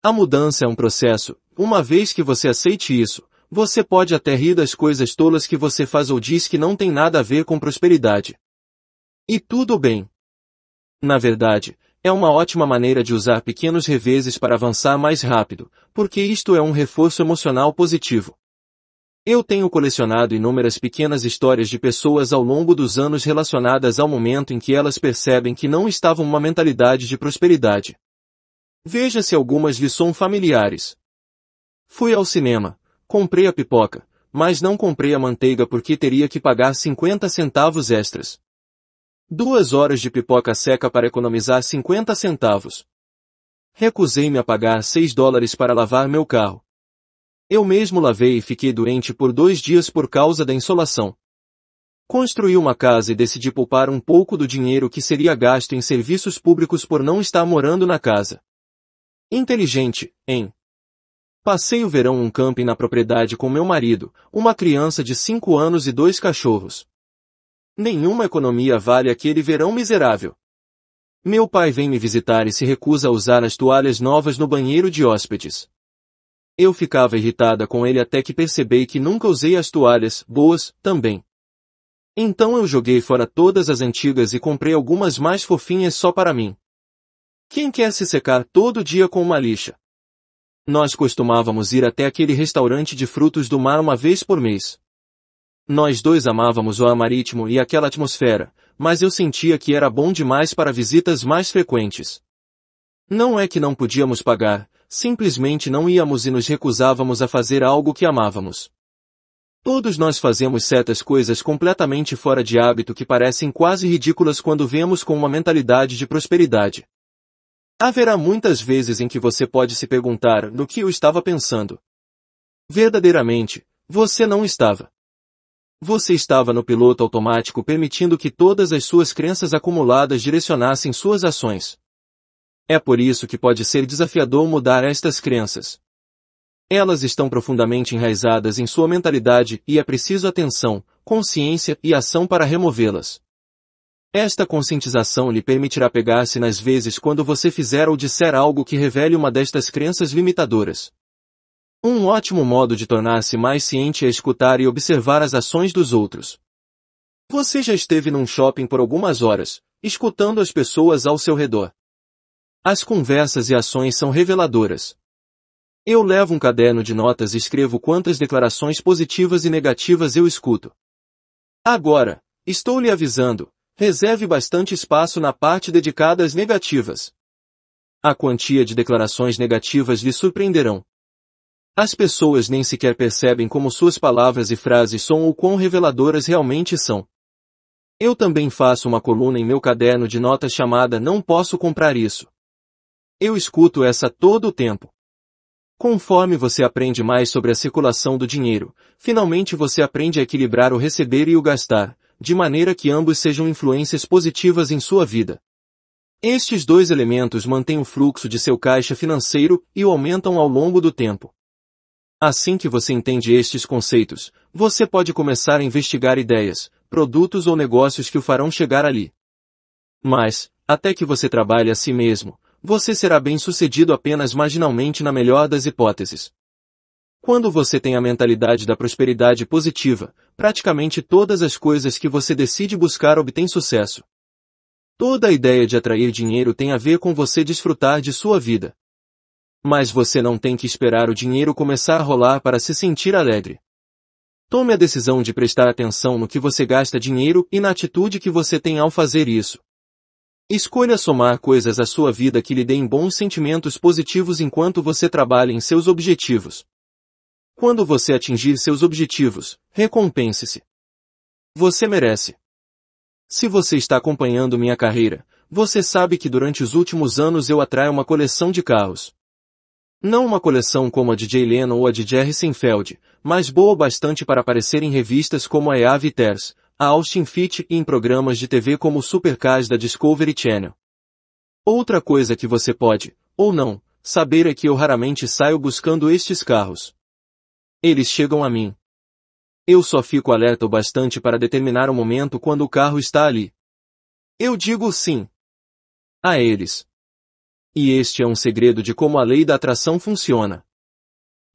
A mudança é um processo. Uma vez que você aceite isso, você pode até rir das coisas tolas que você faz ou diz que não tem nada a ver com prosperidade. E tudo bem. Na verdade, é uma ótima maneira de usar pequenos reveses para avançar mais rápido, porque isto é um reforço emocional positivo. Eu tenho colecionado inúmeras pequenas histórias de pessoas ao longo dos anos relacionadas ao momento em que elas percebem que não estavam numa mentalidade de prosperidade. Veja se algumas lhe são familiares. Fui ao cinema, comprei a pipoca, mas não comprei a manteiga porque teria que pagar 50 centavos extras. 2 horas de pipoca seca para economizar 50 centavos. Recusei-me a pagar $6 para lavar meu carro. Eu mesmo lavei e fiquei doente por 2 dias por causa da insolação. Construí uma casa e decidi poupar um pouco do dinheiro que seria gasto em serviços públicos por não estar morando na casa. Inteligente, hein? Passei o verão em um camping na propriedade com meu marido, uma criança de 5 anos e 2 cachorros. Nenhuma economia vale aquele verão miserável. Meu pai vem me visitar e se recusa a usar as toalhas novas no banheiro de hóspedes. Eu ficava irritada com ele até que percebi que nunca usei as toalhas boas, também. Então eu joguei fora todas as antigas e comprei algumas mais fofinhas só para mim. Quem quer se secar todo dia com uma lixa? Nós costumávamos ir até aquele restaurante de frutos do mar uma vez por mês. Nós dois amávamos o ar marítimo e aquela atmosfera, mas eu sentia que era bom demais para visitas mais frequentes. Não é que não podíamos pagar, simplesmente não íamos e nos recusávamos a fazer algo que amávamos. Todos nós fazemos certas coisas completamente fora de hábito que parecem quase ridículas quando vemos com uma mentalidade de prosperidade. Haverá muitas vezes em que você pode se perguntar no que eu estava pensando. Verdadeiramente, você não estava. Você estava no piloto automático permitindo que todas as suas crenças acumuladas direcionassem suas ações. É por isso que pode ser desafiador mudar estas crenças. Elas estão profundamente enraizadas em sua mentalidade e é preciso atenção, consciência e ação para removê-las. Esta conscientização lhe permitirá pegar-se nas vezes quando você fizer ou disser algo que revele uma destas crenças limitadoras. Um ótimo modo de tornar-se mais ciente é escutar e observar as ações dos outros. Você já esteve num shopping por algumas horas, escutando as pessoas ao seu redor. As conversas e ações são reveladoras. Eu levo um caderno de notas e escrevo quantas declarações positivas e negativas eu escuto. Agora, estou lhe avisando, reserve bastante espaço na parte dedicada às negativas. A quantia de declarações negativas lhe surpreenderão. As pessoas nem sequer percebem como suas palavras e frases são ou quão reveladoras realmente são. Eu também faço uma coluna em meu caderno de notas chamada "Não posso comprar isso". Eu escuto essa todo o tempo. Conforme você aprende mais sobre a circulação do dinheiro, finalmente você aprende a equilibrar o receber e o gastar, de maneira que ambos sejam influências positivas em sua vida. Estes dois elementos mantêm o fluxo de seu caixa financeiro e o aumentam ao longo do tempo. Assim que você entende estes conceitos, você pode começar a investigar ideias, produtos ou negócios que o farão chegar ali. Mas, até que você trabalhe a si mesmo, você será bem-sucedido apenas marginalmente na melhor das hipóteses. Quando você tem a mentalidade da prosperidade positiva, praticamente todas as coisas que você decide buscar obtêm sucesso. Toda a ideia de atrair dinheiro tem a ver com você desfrutar de sua vida. Mas você não tem que esperar o dinheiro começar a rolar para se sentir alegre. Tome a decisão de prestar atenção no que você gasta dinheiro e na atitude que você tem ao fazer isso. Escolha somar coisas à sua vida que lhe deem bons sentimentos positivos enquanto você trabalha em seus objetivos. Quando você atingir seus objetivos, recompense-se. Você merece. Se você está acompanhando minha carreira, você sabe que durante os últimos anos eu atraio uma coleção de carros. Não uma coleção como a de Jay Leno ou a de Jerry Seinfeld, mas boa o bastante para aparecer em revistas como a EA Viters, a Austin Fit e em programas de TV como o Supercars da Discovery Channel. Outra coisa que você pode, ou não, saber é que eu raramente saio buscando estes carros. Eles chegam a mim. Eu só fico alerta o bastante para determinar o momento quando o carro está ali. Eu digo sim a eles. E este é um segredo de como a lei da atração funciona.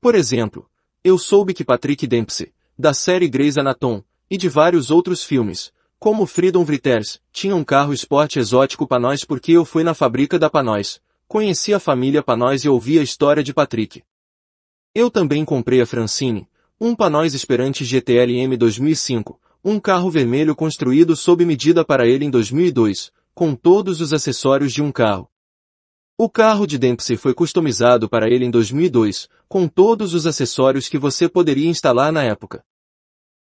Por exemplo, eu soube que Patrick Dempsey, da série Grey's Anatomy, e de vários outros filmes, como Freedom Writers, tinha um carro esporte exótico Panois porque eu fui na fábrica da Panois, conheci a família Panois e ouvi a história de Patrick. Eu também comprei a Francine, um Panois Esperante GTL M 2005, um carro vermelho construído sob medida para ele em 2002, com todos os acessórios de um carro. O carro de Dempsey foi customizado para ele em 2002, com todos os acessórios que você poderia instalar na época.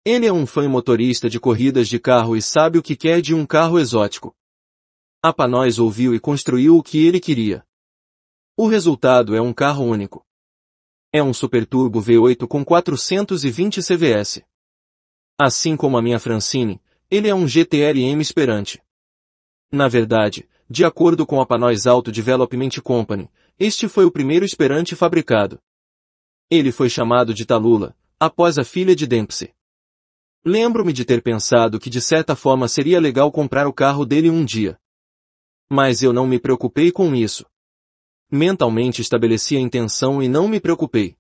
Ele é um fã motorista de corridas de carro e sabe o que quer de um carro exótico. A Panois ouviu e construiu o que ele queria. O resultado é um carro único. É um superturbo V8 com 420 CVS. Assim como a minha Francine, ele é um GTL-M Esperante. Na verdade, de acordo com a Panois Auto Development Company, este foi o primeiro Esperante fabricado. Ele foi chamado de Tallulah, após a filha de Dempsey. Lembro-me de ter pensado que de certa forma seria legal comprar o carro dele um dia. Mas eu não me preocupei com isso. Mentalmente estabeleci a intenção e não me preocupei.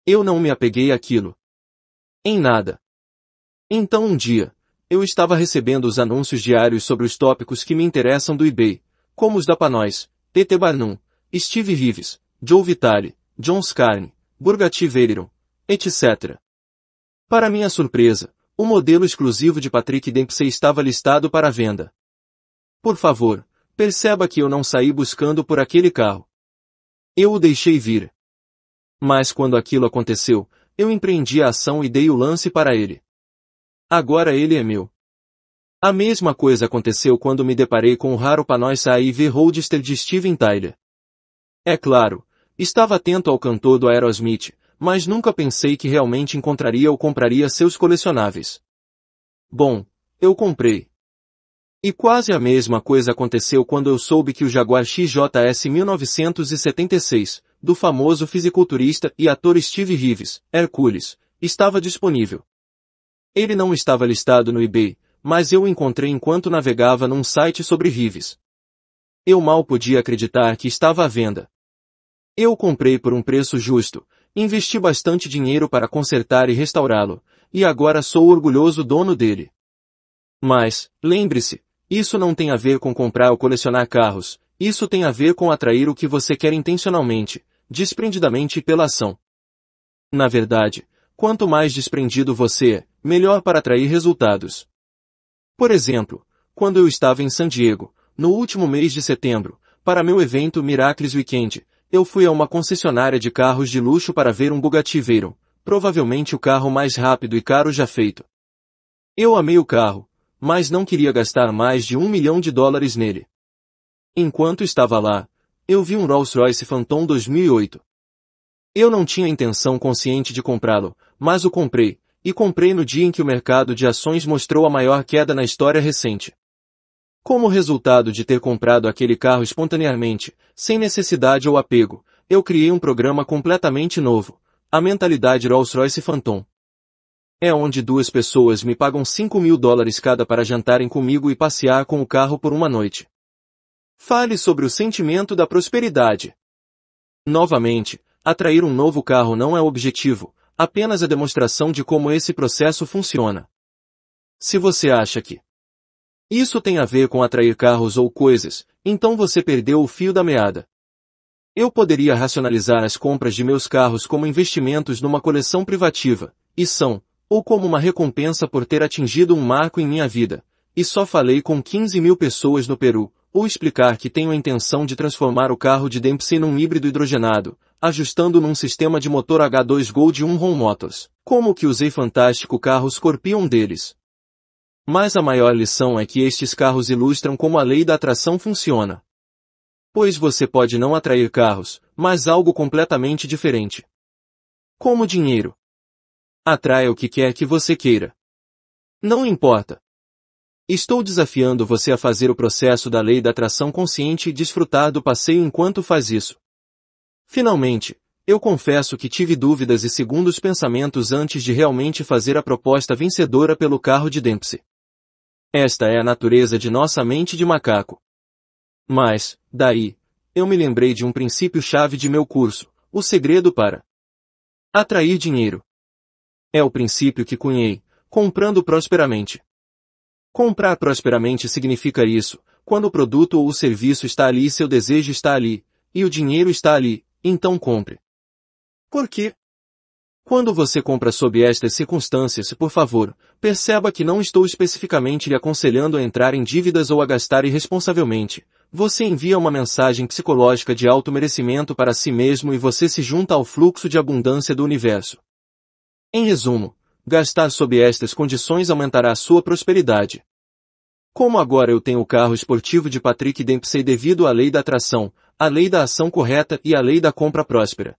Eu não me apeguei àquilo. Em nada. Então um dia, eu estava recebendo os anúncios diários sobre os tópicos que me interessam do eBay, como os da Panois, T.T. Barnum, Steve Rives, Joe Vitale, John Scarne, Bugatti Veyron, etc. Para minha surpresa, o modelo exclusivo de Patrick Dempsey estava listado para venda. Por favor, perceba que eu não saí buscando por aquele carro. Eu o deixei vir. Mas quando aquilo aconteceu, eu empreendi a ação e dei o lance para ele. Agora ele é meu. A mesma coisa aconteceu quando me deparei com o raro Panois AIV Roadster de Steven Tyler. É claro, estava atento ao cantor do Aerosmith, mas nunca pensei que realmente encontraria ou compraria seus colecionáveis. Bom, eu comprei. E quase a mesma coisa aconteceu quando eu soube que o Jaguar XJS 1976, do famoso fisiculturista e ator Steve Rives, Hercules, estava disponível. Ele não estava listado no eBay, mas eu o encontrei enquanto navegava num site sobre Rives. Eu mal podia acreditar que estava à venda. Eu o comprei por um preço justo, investi bastante dinheiro para consertar e restaurá-lo, e agora sou o orgulhoso dono dele. Mas, lembre-se, isso não tem a ver com comprar ou colecionar carros, isso tem a ver com atrair o que você quer intencionalmente, desprendidamente e pela ação. Na verdade, quanto mais desprendido você é, melhor para atrair resultados. Por exemplo, quando eu estava em San Diego, no último mês de setembro, para meu evento Miracles Weekend, eu fui a uma concessionária de carros de luxo para ver um Bugatti Veyron, provavelmente o carro mais rápido e caro já feito. Eu amei o carro, mas não queria gastar mais de $1 milhão nele. Enquanto estava lá, eu vi um Rolls-Royce Phantom 2008. Eu não tinha intenção consciente de comprá-lo, mas o comprei, e comprei no dia em que o mercado de ações mostrou a maior queda na história recente. Como resultado de ter comprado aquele carro espontaneamente, sem necessidade ou apego, eu criei um programa completamente novo, a mentalidade Rolls-Royce Phantom. É onde duas pessoas me pagam $5.000 cada para jantarem comigo e passear com o carro por uma noite. Fale sobre o sentimento da prosperidade. Novamente, atrair um novo carro não é o objetivo, apenas a demonstração de como esse processo funciona. Se você acha que isso tem a ver com atrair carros ou coisas, então você perdeu o fio da meada. Eu poderia racionalizar as compras de meus carros como investimentos numa coleção privativa, ou como uma recompensa por ter atingido um marco em minha vida, e só falei com 15.000 pessoas no Peru, ou explicar que tenho a intenção de transformar o carro de Dempsey num híbrido hidrogenado, ajustando num sistema de motor H2 Go de Home Motors, como que usei fantástico carro Scorpion deles. Mas a maior lição é que estes carros ilustram como a lei da atração funciona. Pois você pode não atrair carros, mas algo completamente diferente. Como dinheiro. Atraia o que quer que você queira. Não importa. Estou desafiando você a fazer o processo da lei da atração consciente e desfrutar do passeio enquanto faz isso. Finalmente, eu confesso que tive dúvidas e segundos pensamentos antes de realmente fazer a proposta vencedora pelo carro de Dempsey. Esta é a natureza de nossa mente de macaco. Mas, daí, eu me lembrei de um princípio-chave de meu curso, o segredo para atrair dinheiro. É o princípio que cunhei, comprando prosperamente. Comprar prosperamente significa isso, quando o produto ou o serviço está ali e seu desejo está ali, e o dinheiro está ali, então compre. Por quê? Quando você compra sob estas circunstâncias, por favor, perceba que não estou especificamente lhe aconselhando a entrar em dívidas ou a gastar irresponsavelmente. Você envia uma mensagem psicológica de auto-merecimento para si mesmo e você se junta ao fluxo de abundância do universo. Em resumo, gastar sob estas condições aumentará sua prosperidade. Como agora eu tenho o carro esportivo de Patrick Dempsey devido à lei da atração, à lei da ação correta e à lei da compra próspera.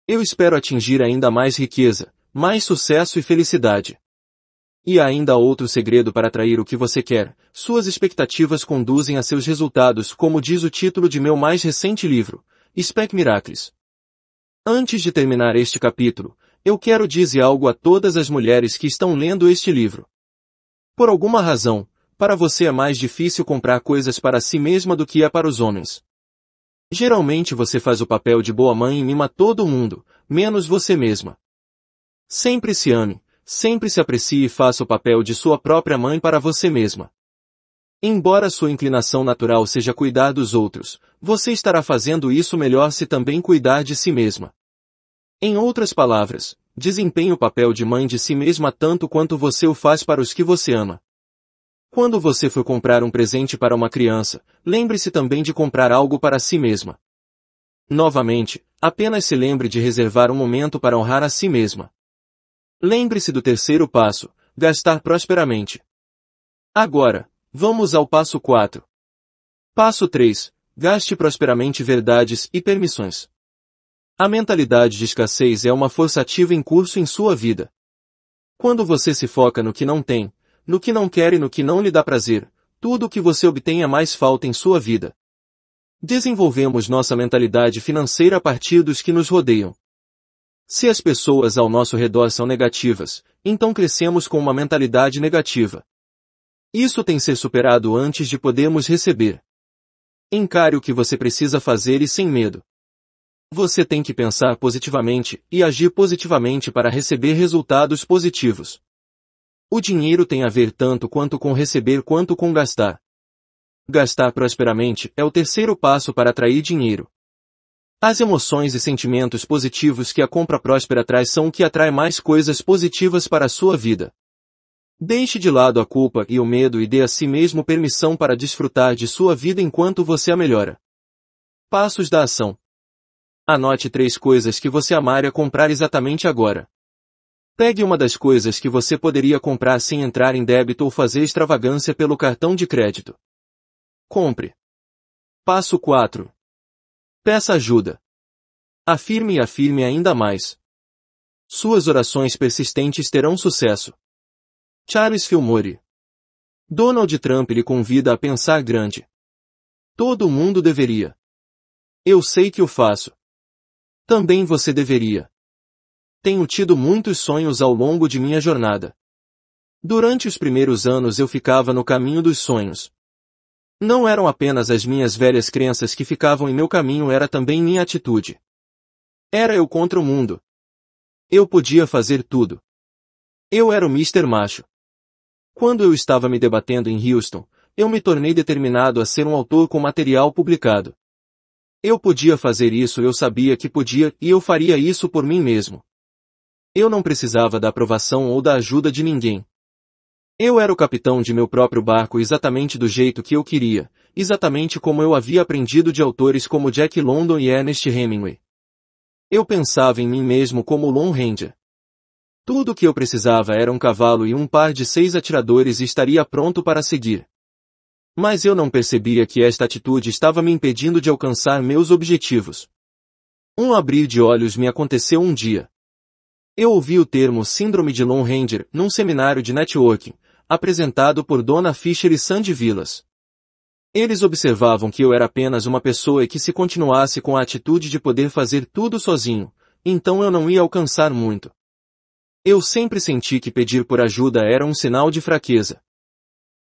Eu espero atingir ainda mais riqueza, mais sucesso e felicidade. E há ainda outro segredo para atrair o que você quer: suas expectativas conduzem a seus resultados, como diz o título de meu mais recente livro, Spec Miracles. Antes de terminar este capítulo, eu quero dizer algo a todas as mulheres que estão lendo este livro. Por alguma razão, para você é mais difícil comprar coisas para si mesma do que é para os homens. Geralmente você faz o papel de boa mãe e mima todo mundo, menos você mesma. Sempre se ame, sempre se aprecie e faça o papel de sua própria mãe para você mesma. Embora sua inclinação natural seja cuidar dos outros, você estará fazendo isso melhor se também cuidar de si mesma. Em outras palavras, desempenhe o papel de mãe de si mesma tanto quanto você o faz para os que você ama. Quando você for comprar um presente para uma criança, lembre-se também de comprar algo para si mesma. Novamente, apenas se lembre de reservar um momento para honrar a si mesma. Lembre-se do terceiro passo, gastar prosperamente. Agora, vamos ao passo 4. Passo 3. Gaste prosperamente verdades e permissões. A mentalidade de escassez é uma força ativa em curso em sua vida. Quando você se foca no que não tem, no que não quer e no que não lhe dá prazer, tudo o que você obtém é mais falta em sua vida. Desenvolvemos nossa mentalidade financeira a partir dos que nos rodeiam. Se as pessoas ao nosso redor são negativas, então crescemos com uma mentalidade negativa. Isso tem que ser superado antes de podermos receber. Encare o que você precisa fazer e sem medo. Você tem que pensar positivamente e agir positivamente para receber resultados positivos. O dinheiro tem a ver tanto quanto com receber quanto com gastar. Gastar prosperamente é o terceiro passo para atrair dinheiro. As emoções e sentimentos positivos que a compra próspera traz são o que atrai mais coisas positivas para a sua vida. Deixe de lado a culpa e o medo e dê a si mesmo permissão para desfrutar de sua vida enquanto você a melhora. Passos da ação. Anote 3 coisas que você amaria comprar exatamente agora. Pegue uma das coisas que você poderia comprar sem entrar em débito ou fazer extravagância pelo cartão de crédito. Compre. Passo 4. Peça ajuda. Afirme e afirme ainda mais. Suas orações persistentes terão sucesso. Charles Fillmore. Donald Trump lhe convida a pensar grande. Todo mundo deveria. Eu sei que o faço. Também você deveria. Tenho tido muitos sonhos ao longo de minha jornada. Durante os primeiros anos eu ficava no caminho dos sonhos. Não eram apenas as minhas velhas crenças que ficavam em meu caminho, era também minha atitude. Era eu contra o mundo. Eu podia fazer tudo. Eu era o Mister Macho. Quando eu estava me debatendo em Houston, eu me tornei determinado a ser um autor com material publicado. Eu podia fazer isso, eu sabia que podia, e eu faria isso por mim mesmo. Eu não precisava da aprovação ou da ajuda de ninguém. Eu era o capitão de meu próprio barco exatamente do jeito que eu queria, exatamente como eu havia aprendido de autores como Jack London e Ernest Hemingway. Eu pensava em mim mesmo como o Lone Ranger. Tudo o que eu precisava era um cavalo e um par de 6 atiradores e estaria pronto para seguir. Mas eu não percebia que esta atitude estava me impedindo de alcançar meus objetivos. Um abrir de olhos me aconteceu um dia. Eu ouvi o termo Síndrome de Lone Ranger num seminário de networking, apresentado por Donna Fisher e Sandy Vilas. Eles observavam que eu era apenas uma pessoa e que se continuasse com a atitude de poder fazer tudo sozinho, então eu não ia alcançar muito. Eu sempre senti que pedir por ajuda era um sinal de fraqueza.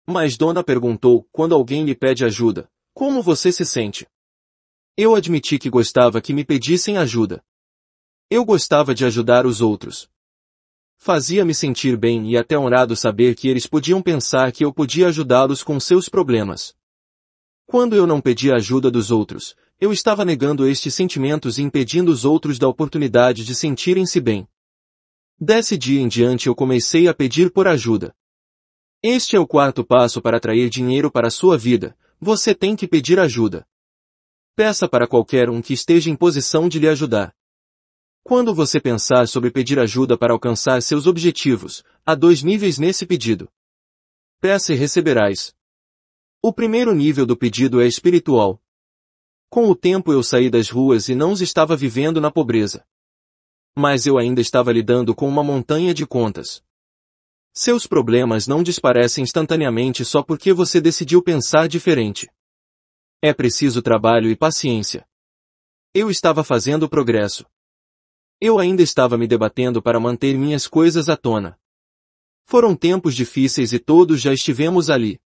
Mas Donna perguntou, quando alguém lhe pede ajuda, como você se sente? Eu admiti que gostava que me pedissem ajuda. Eu gostava de ajudar os outros. Fazia-me sentir bem e até honrado saber que eles podiam pensar que eu podia ajudá-los com seus problemas. Quando eu não pedia ajuda dos outros, eu estava negando estes sentimentos e impedindo os outros da oportunidade de sentirem-se bem. Desse dia em diante eu comecei a pedir por ajuda. Este é o 4º passo para atrair dinheiro para a sua vida, você tem que pedir ajuda. Peça para qualquer um que esteja em posição de lhe ajudar. Quando você pensar sobre pedir ajuda para alcançar seus objetivos, há 2 níveis nesse pedido. Peça e receberás. O primeiro nível do pedido é espiritual. Com o tempo eu saí das ruas e não estava vivendo na pobreza. Mas eu ainda estava lidando com uma montanha de contas. Seus problemas não desaparecem instantaneamente só porque você decidiu pensar diferente. É preciso trabalho e paciência. Eu estava fazendo progresso. Eu ainda estava me debatendo para manter minhas coisas à tona. Foram tempos difíceis e todos já estivemos ali.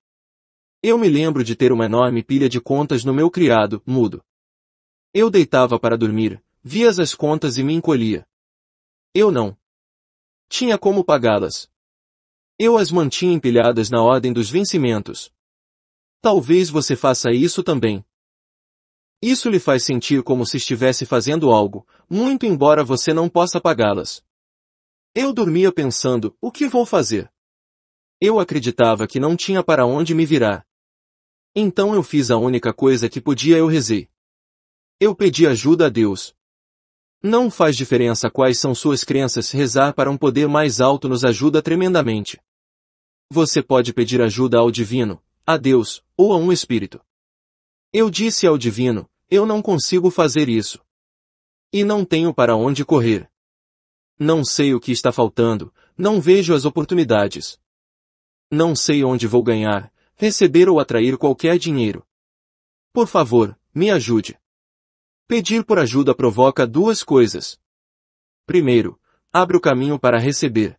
Eu me lembro de ter uma enorme pilha de contas no meu criado, mudo. Eu deitava para dormir, via as contas e me encolhia. Eu não tinha como pagá-las. Eu as mantinha empilhadas na ordem dos vencimentos. Talvez você faça isso também. Isso lhe faz sentir como se estivesse fazendo algo, muito embora você não possa pagá-las. Eu dormia pensando, o que vou fazer? Eu acreditava que não tinha para onde me virar. Então eu fiz a única coisa que podia, eu rezei. Eu pedi ajuda a Deus. Não faz diferença quais são suas crenças, rezar para um poder mais alto nos ajuda tremendamente. Você pode pedir ajuda ao divino, a Deus, ou a um espírito. Eu disse ao divino, eu não consigo fazer isso. E não tenho para onde correr. Não sei o que está faltando, não vejo as oportunidades. Não sei onde vou ganhar, receber ou atrair qualquer dinheiro. Por favor, me ajude. Pedir por ajuda provoca 2 coisas. Primeiro, abre o caminho para receber.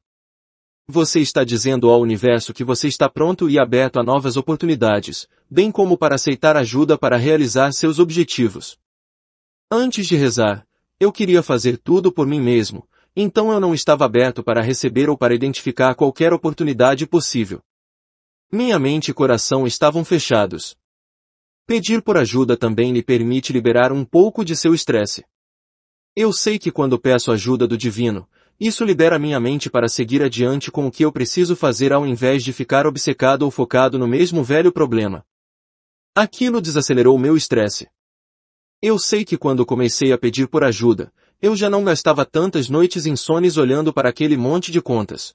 Você está dizendo ao universo que você está pronto e aberto a novas oportunidades, bem como para aceitar ajuda para realizar seus objetivos. Antes de rezar, eu queria fazer tudo por mim mesmo, então eu não estava aberto para receber ou para identificar qualquer oportunidade possível. Minha mente e coração estavam fechados. Pedir por ajuda também lhe permite liberar um pouco de seu estresse. Eu sei que quando peço ajuda do divino, isso libera minha mente para seguir adiante com o que eu preciso fazer ao invés de ficar obcecado ou focado no mesmo velho problema. Aquilo desacelerou meu estresse. Eu sei que quando comecei a pedir por ajuda, eu já não gastava tantas noites insones olhando para aquele monte de contas.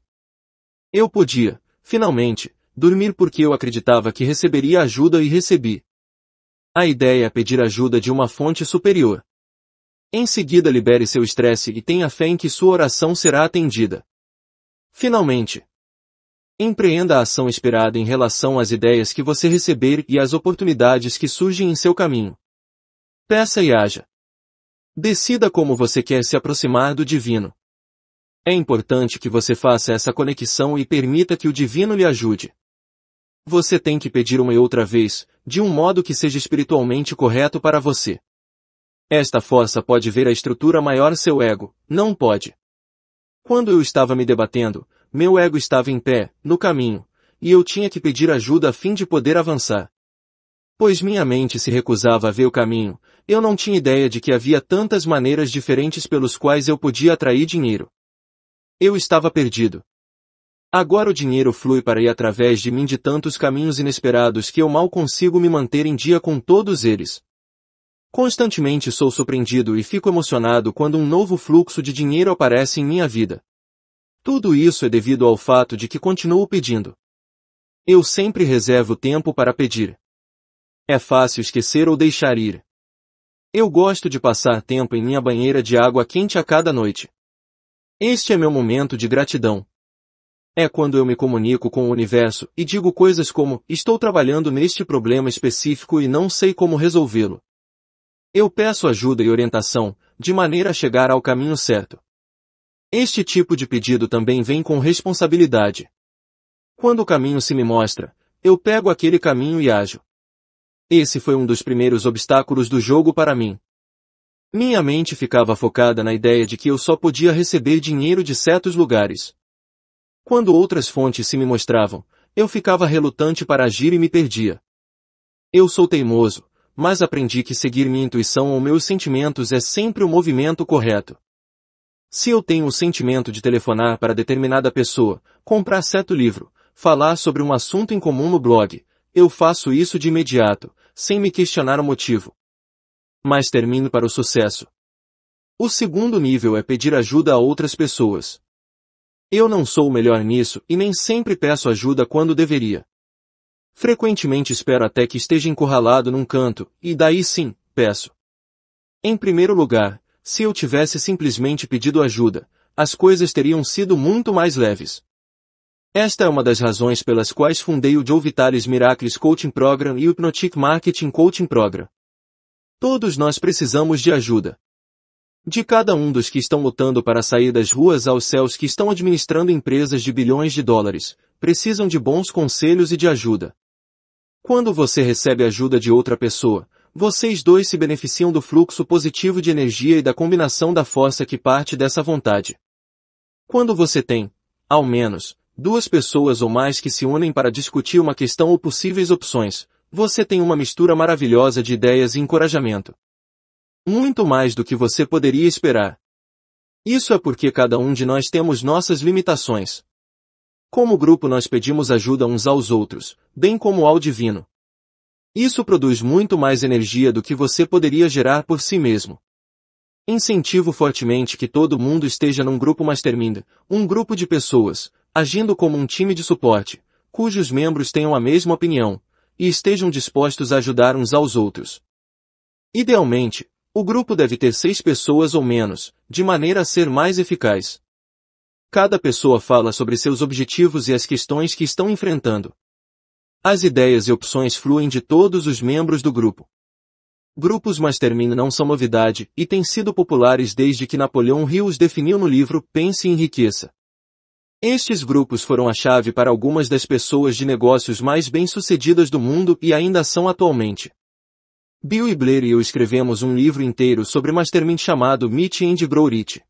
Eu podia, finalmente, dormir porque eu acreditava que receberia ajuda e recebi. A ideia é pedir ajuda de uma fonte superior. Em seguida libere seu estresse e tenha fé em que sua oração será atendida. Finalmente, empreenda a ação esperada em relação às ideias que você receber e às oportunidades que surgem em seu caminho. Peça e haja. Decida como você quer se aproximar do divino. É importante que você faça essa conexão e permita que o divino lhe ajude. Você tem que pedir uma e outra vez, de um modo que seja espiritualmente correto para você. Esta força pode ver a estrutura maior seu ego, não pode. Quando eu estava me debatendo, meu ego estava em pé, no caminho, e eu tinha que pedir ajuda a fim de poder avançar. Pois minha mente se recusava a ver o caminho, eu não tinha ideia de que havia tantas maneiras diferentes pelos quais eu podia atrair dinheiro. Eu estava perdido. Agora o dinheiro flui para ir através de mim de tantos caminhos inesperados que eu mal consigo me manter em dia com todos eles. Constantemente sou surpreendido e fico emocionado quando um novo fluxo de dinheiro aparece em minha vida. Tudo isso é devido ao fato de que continuo pedindo. Eu sempre reservo tempo para pedir. É fácil esquecer ou deixar ir. Eu gosto de passar tempo em minha banheira de água quente a cada noite. Este é meu momento de gratidão. É quando eu me comunico com o universo e digo coisas como: estou trabalhando neste problema específico e não sei como resolvê-lo. Eu peço ajuda e orientação, de maneira a chegar ao caminho certo. Este tipo de pedido também vem com responsabilidade. Quando o caminho se me mostra, eu pego aquele caminho e ajo. Esse foi um dos primeiros obstáculos do jogo para mim. Minha mente ficava focada na ideia de que eu só podia receber dinheiro de certos lugares. Quando outras fontes se me mostravam, eu ficava relutante para agir e me perdia. Eu sou teimoso, mas aprendi que seguir minha intuição ou meus sentimentos é sempre o movimento correto. Se eu tenho o sentimento de telefonar para determinada pessoa, comprar certo livro, falar sobre um assunto em comum no blog, eu faço isso de imediato, sem me questionar o motivo. Mas termino para o sucesso. O segundo nível é pedir ajuda a outras pessoas. Eu não sou o melhor nisso e nem sempre peço ajuda quando deveria. Frequentemente espero até que esteja encurralado num canto, e daí sim, peço. Em primeiro lugar, se eu tivesse simplesmente pedido ajuda, as coisas teriam sido muito mais leves. Esta é uma das razões pelas quais fundei o Joe Vitale's Miracles Coaching Program e o Hypnotic Marketing Coaching Program. Todos nós precisamos de ajuda. De cada um dos que estão lutando para sair das ruas aos céus que estão administrando empresas de bilhões de dólares, precisam de bons conselhos e de ajuda. Quando você recebe ajuda de outra pessoa, vocês dois se beneficiam do fluxo positivo de energia e da combinação da força que parte dessa vontade. Quando você tem, ao menos, duas pessoas ou mais que se unem para discutir uma questão ou possíveis opções, você tem uma mistura maravilhosa de ideias e encorajamento. Muito mais do que você poderia esperar. Isso é porque cada um de nós temos nossas limitações. Como grupo nós pedimos ajuda uns aos outros, bem como ao divino. Isso produz muito mais energia do que você poderia gerar por si mesmo. Incentivo fortemente que todo mundo esteja num grupo mastermind, um grupo de pessoas, agindo como um time de suporte, cujos membros tenham a mesma opinião, e estejam dispostos a ajudar uns aos outros. Idealmente, o grupo deve ter 6 pessoas ou menos, de maneira a ser mais eficaz. Cada pessoa fala sobre seus objetivos e as questões que estão enfrentando. As ideias e opções fluem de todos os membros do grupo. Grupos mastermind não são novidade e têm sido populares desde que Napoleão Hill os definiu no livro Pense e Enriqueça. Estes grupos foram a chave para algumas das pessoas de negócios mais bem-sucedidas do mundo e ainda são atualmente. Bill e Blair e eu escrevemos um livro inteiro sobre mastermind chamado Meet and Grow Rich.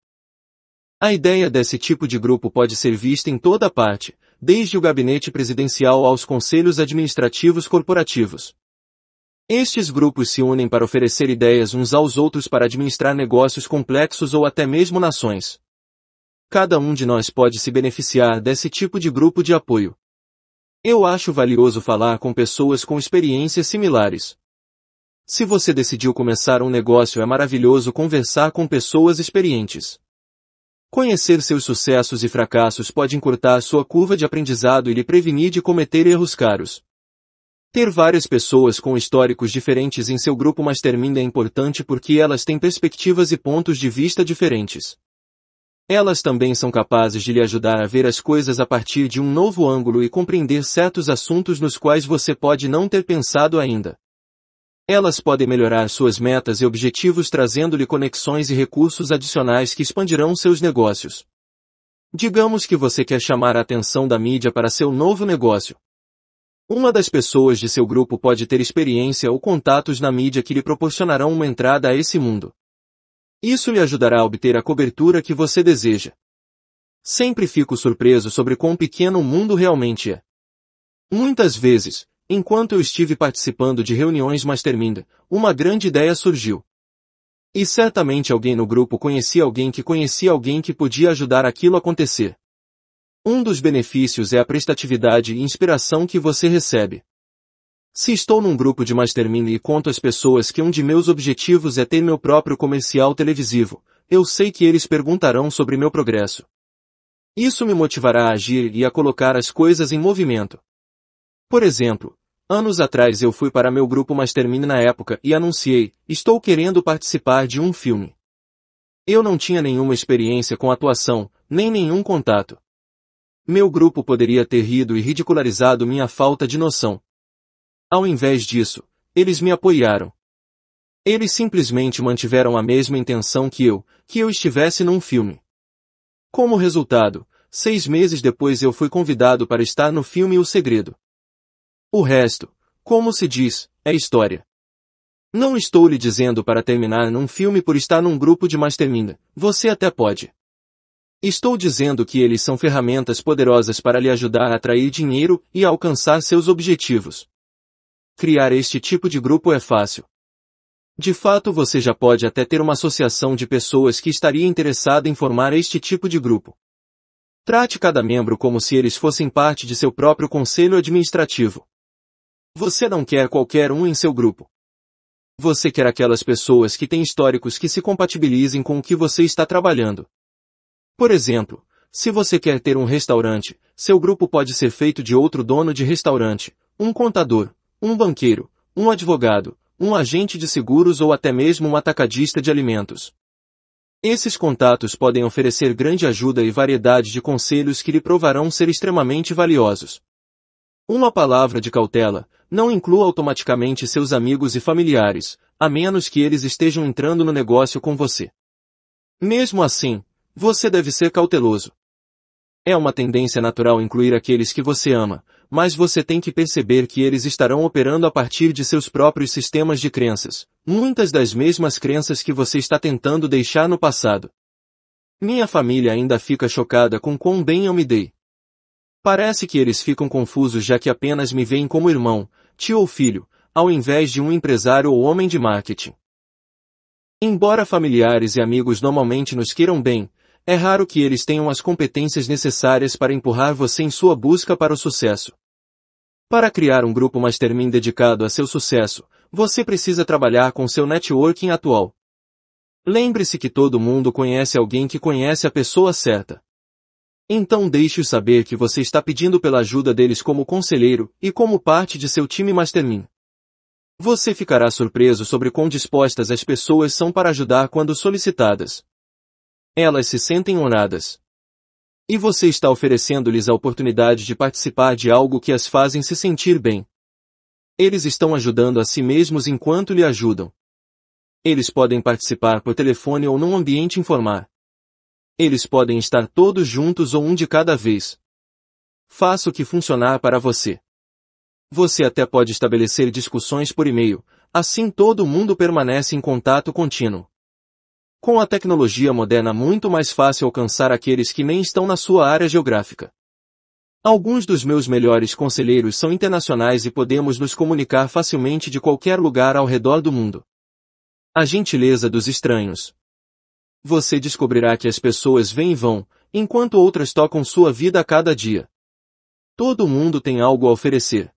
A ideia desse tipo de grupo pode ser vista em toda parte, desde o gabinete presidencial aos conselhos administrativos corporativos. Estes grupos se unem para oferecer ideias uns aos outros para administrar negócios complexos ou até mesmo nações. Cada um de nós pode se beneficiar desse tipo de grupo de apoio. Eu acho valioso falar com pessoas com experiências similares. Se você decidiu começar um negócio, é maravilhoso conversar com pessoas experientes. Conhecer seus sucessos e fracassos pode encurtar sua curva de aprendizado e lhe prevenir de cometer erros caros. Ter várias pessoas com históricos diferentes em seu grupo mastermind é importante porque elas têm perspectivas e pontos de vista diferentes. Elas também são capazes de lhe ajudar a ver as coisas a partir de um novo ângulo e compreender certos assuntos nos quais você pode não ter pensado ainda. Elas podem melhorar suas metas e objetivos trazendo-lhe conexões e recursos adicionais que expandirão seus negócios. Digamos que você quer chamar a atenção da mídia para seu novo negócio. Uma das pessoas de seu grupo pode ter experiência ou contatos na mídia que lhe proporcionarão uma entrada a esse mundo. Isso lhe ajudará a obter a cobertura que você deseja. Sempre fico surpreso sobre quão pequeno o mundo realmente é. Muitas vezes, enquanto eu estive participando de reuniões Mastermind, uma grande ideia surgiu. E certamente alguém no grupo conhecia alguém que podia ajudar aquilo a acontecer. Um dos benefícios é a prestatividade e inspiração que você recebe. Se estou num grupo de Mastermind e conto às pessoas que um de meus objetivos é ter meu próprio comercial televisivo, eu sei que eles perguntarão sobre meu progresso. Isso me motivará a agir e a colocar as coisas em movimento. Por exemplo, anos atrás eu fui para meu grupo Mastermind na época e anunciei: estou querendo participar de um filme. Eu não tinha nenhuma experiência com atuação, nem nenhum contato. Meu grupo poderia ter rido e ridicularizado minha falta de noção. Ao invés disso, eles me apoiaram. Eles simplesmente mantiveram a mesma intenção que eu estivesse num filme. Como resultado, 6 meses depois eu fui convidado para estar no filme O Segredo. O resto, como se diz, é história. Não estou lhe dizendo para terminar num filme por estar num grupo de Mastermind, você até pode. Estou dizendo que eles são ferramentas poderosas para lhe ajudar a atrair dinheiro e a alcançar seus objetivos. Criar este tipo de grupo é fácil. De fato, você já pode até ter uma associação de pessoas que estaria interessada em formar este tipo de grupo. Trate cada membro como se eles fossem parte de seu próprio conselho administrativo. Você não quer qualquer um em seu grupo. Você quer aquelas pessoas que têm históricos que se compatibilizem com o que você está trabalhando. Por exemplo, se você quer ter um restaurante, seu grupo pode ser feito de outro dono de restaurante, um contador, um banqueiro, um advogado, um agente de seguros ou até mesmo um atacadista de alimentos. Esses contatos podem oferecer grande ajuda e variedade de conselhos que lhe provarão ser extremamente valiosos. Uma palavra de cautela: não inclua automaticamente seus amigos e familiares, a menos que eles estejam entrando no negócio com você. Mesmo assim, você deve ser cauteloso. É uma tendência natural incluir aqueles que você ama, mas você tem que perceber que eles estarão operando a partir de seus próprios sistemas de crenças, muitas das mesmas crenças que você está tentando deixar no passado. Minha família ainda fica chocada com quão bem eu me dei. Parece que eles ficam confusos já que apenas me veem como irmão, tio ou filho, ao invés de um empresário ou homem de marketing. Embora familiares e amigos normalmente nos queiram bem, é raro que eles tenham as competências necessárias para empurrar você em sua busca para o sucesso. Para criar um grupo Mastermind dedicado a seu sucesso, você precisa trabalhar com seu networking atual. Lembre-se que todo mundo conhece alguém que conhece a pessoa certa. Então deixe-os saber que você está pedindo pela ajuda deles como conselheiro e como parte de seu time Mastermind. Você ficará surpreso sobre quão dispostas as pessoas são para ajudar quando solicitadas. Elas se sentem honradas. E você está oferecendo-lhes a oportunidade de participar de algo que as fazem se sentir bem. Eles estão ajudando a si mesmos enquanto lhe ajudam. Eles podem participar por telefone ou num ambiente informal. Eles podem estar todos juntos ou um de cada vez. Faça o que funcionar para você. Você até pode estabelecer discussões por e-mail, assim todo mundo permanece em contato contínuo. Com a tecnologia moderna é muito mais fácil alcançar aqueles que nem estão na sua área geográfica. Alguns dos meus melhores conselheiros são internacionais e podemos nos comunicar facilmente de qualquer lugar ao redor do mundo. A gentileza dos estranhos. Você descobrirá que as pessoas vêm e vão, enquanto outras tocam sua vida a cada dia. Todo mundo tem algo a oferecer.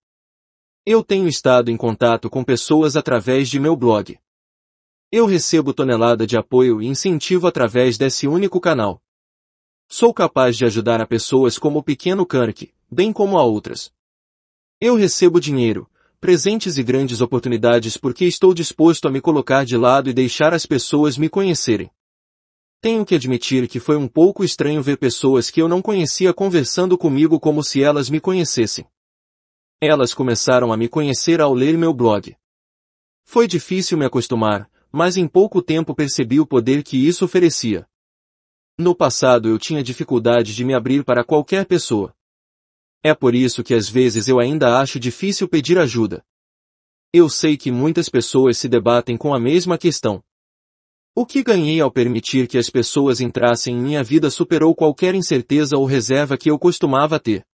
Eu tenho estado em contato com pessoas através de meu blog. Eu recebo tonelada de apoio e incentivo através desse único canal. Sou capaz de ajudar a pessoas como o pequeno Kirk, bem como a outras. Eu recebo dinheiro, presentes e grandes oportunidades porque estou disposto a me colocar de lado e deixar as pessoas me conhecerem. Tenho que admitir que foi um pouco estranho ver pessoas que eu não conhecia conversando comigo como se elas me conhecessem. Elas começaram a me conhecer ao ler meu blog. Foi difícil me acostumar, mas em pouco tempo percebi o poder que isso oferecia. No passado eu tinha dificuldade de me abrir para qualquer pessoa. É por isso que às vezes eu ainda acho difícil pedir ajuda. Eu sei que muitas pessoas se debatem com a mesma questão. O que ganhei ao permitir que as pessoas entrassem em minha vida superou qualquer incerteza ou reserva que eu costumava ter.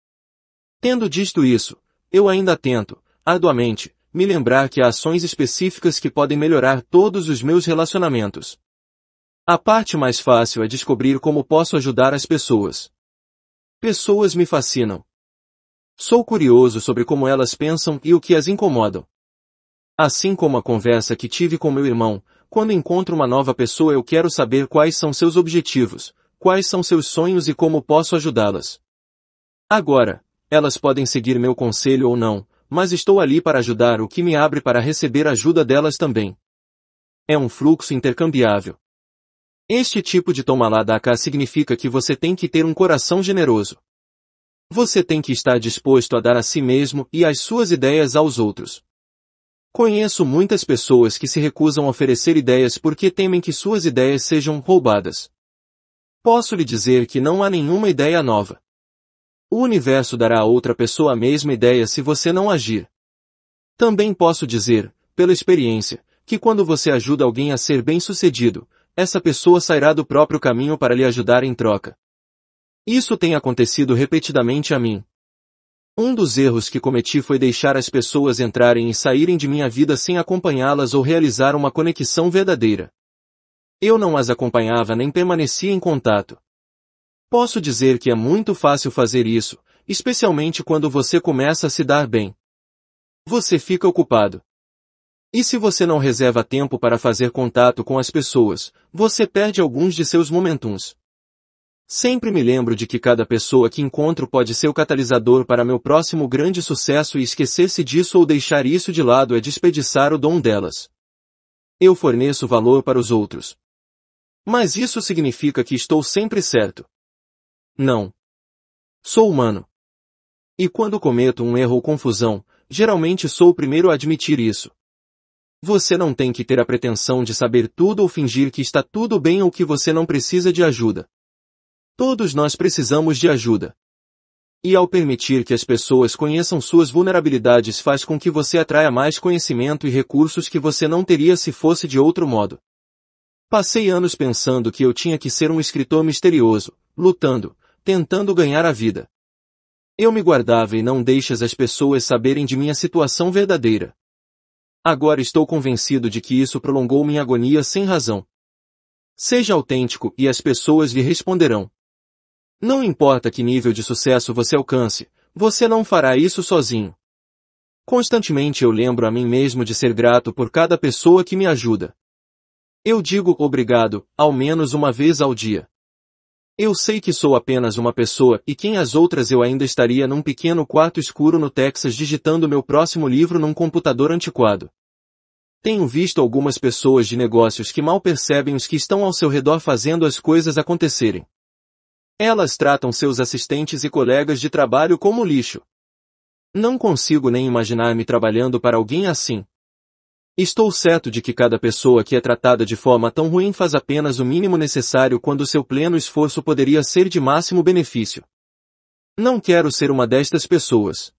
Tendo dito isso, eu ainda tento, arduamente, me lembrar que há ações específicas que podem melhorar todos os meus relacionamentos. A parte mais fácil é descobrir como posso ajudar as pessoas. Pessoas me fascinam. Sou curioso sobre como elas pensam e o que as incomodam. Assim como a conversa que tive com meu irmão, quando encontro uma nova pessoa eu quero saber quais são seus objetivos, quais são seus sonhos e como posso ajudá-las. Agora, elas podem seguir meu conselho ou não, mas estou ali para ajudar, o que me abre para receber ajuda delas também. É um fluxo intercambiável. Este tipo de toma lá dá cá significa que você tem que ter um coração generoso. Você tem que estar disposto a dar a si mesmo e as suas ideias aos outros. Conheço muitas pessoas que se recusam a oferecer ideias porque temem que suas ideias sejam roubadas. Posso lhe dizer que não há nenhuma ideia nova. O universo dará a outra pessoa a mesma ideia se você não agir. Também posso dizer, pela experiência, que quando você ajuda alguém a ser bem-sucedido, essa pessoa sairá do próprio caminho para lhe ajudar em troca. Isso tem acontecido repetidamente a mim. Um dos erros que cometi foi deixar as pessoas entrarem e saírem de minha vida sem acompanhá-las ou realizar uma conexão verdadeira. Eu não as acompanhava nem permanecia em contato. Posso dizer que é muito fácil fazer isso, especialmente quando você começa a se dar bem. Você fica ocupado. E se você não reserva tempo para fazer contato com as pessoas, você perde alguns de seus momentums. Sempre me lembro de que cada pessoa que encontro pode ser o catalisador para meu próximo grande sucesso e esquecer-se disso ou deixar isso de lado é desperdiçar o dom delas. Eu forneço valor para os outros. Mas isso significa que estou sempre certo. Não. Sou humano. E quando cometo um erro ou confusão, geralmente sou o primeiro a admitir isso. Você não tem que ter a pretensão de saber tudo ou fingir que está tudo bem ou que você não precisa de ajuda. Todos nós precisamos de ajuda. E ao permitir que as pessoas conheçam suas vulnerabilidades faz com que você atraia mais conhecimento e recursos que você não teria se fosse de outro modo. Passei anos pensando que eu tinha que ser um escritor misterioso, lutando, tentando ganhar a vida. Eu me guardava e não deixas as pessoas saberem de minha situação verdadeira. Agora estou convencido de que isso prolongou minha agonia sem razão. Seja autêntico e as pessoas lhe responderão. Não importa que nível de sucesso você alcance, você não fará isso sozinho. Constantemente eu lembro a mim mesmo de ser grato por cada pessoa que me ajuda. Eu digo obrigado, ao menos uma vez ao dia. Eu sei que sou apenas uma pessoa e quem as outras eu ainda estaria num pequeno quarto escuro no Texas digitando meu próximo livro num computador antiquado. Tenho visto algumas pessoas de negócios que mal percebem os que estão ao seu redor fazendo as coisas acontecerem. Elas tratam seus assistentes e colegas de trabalho como lixo. Não consigo nem imaginar-me trabalhando para alguém assim. Estou certo de que cada pessoa que é tratada de forma tão ruim faz apenas o mínimo necessário quando seu pleno esforço poderia ser de máximo benefício. Não quero ser uma destas pessoas.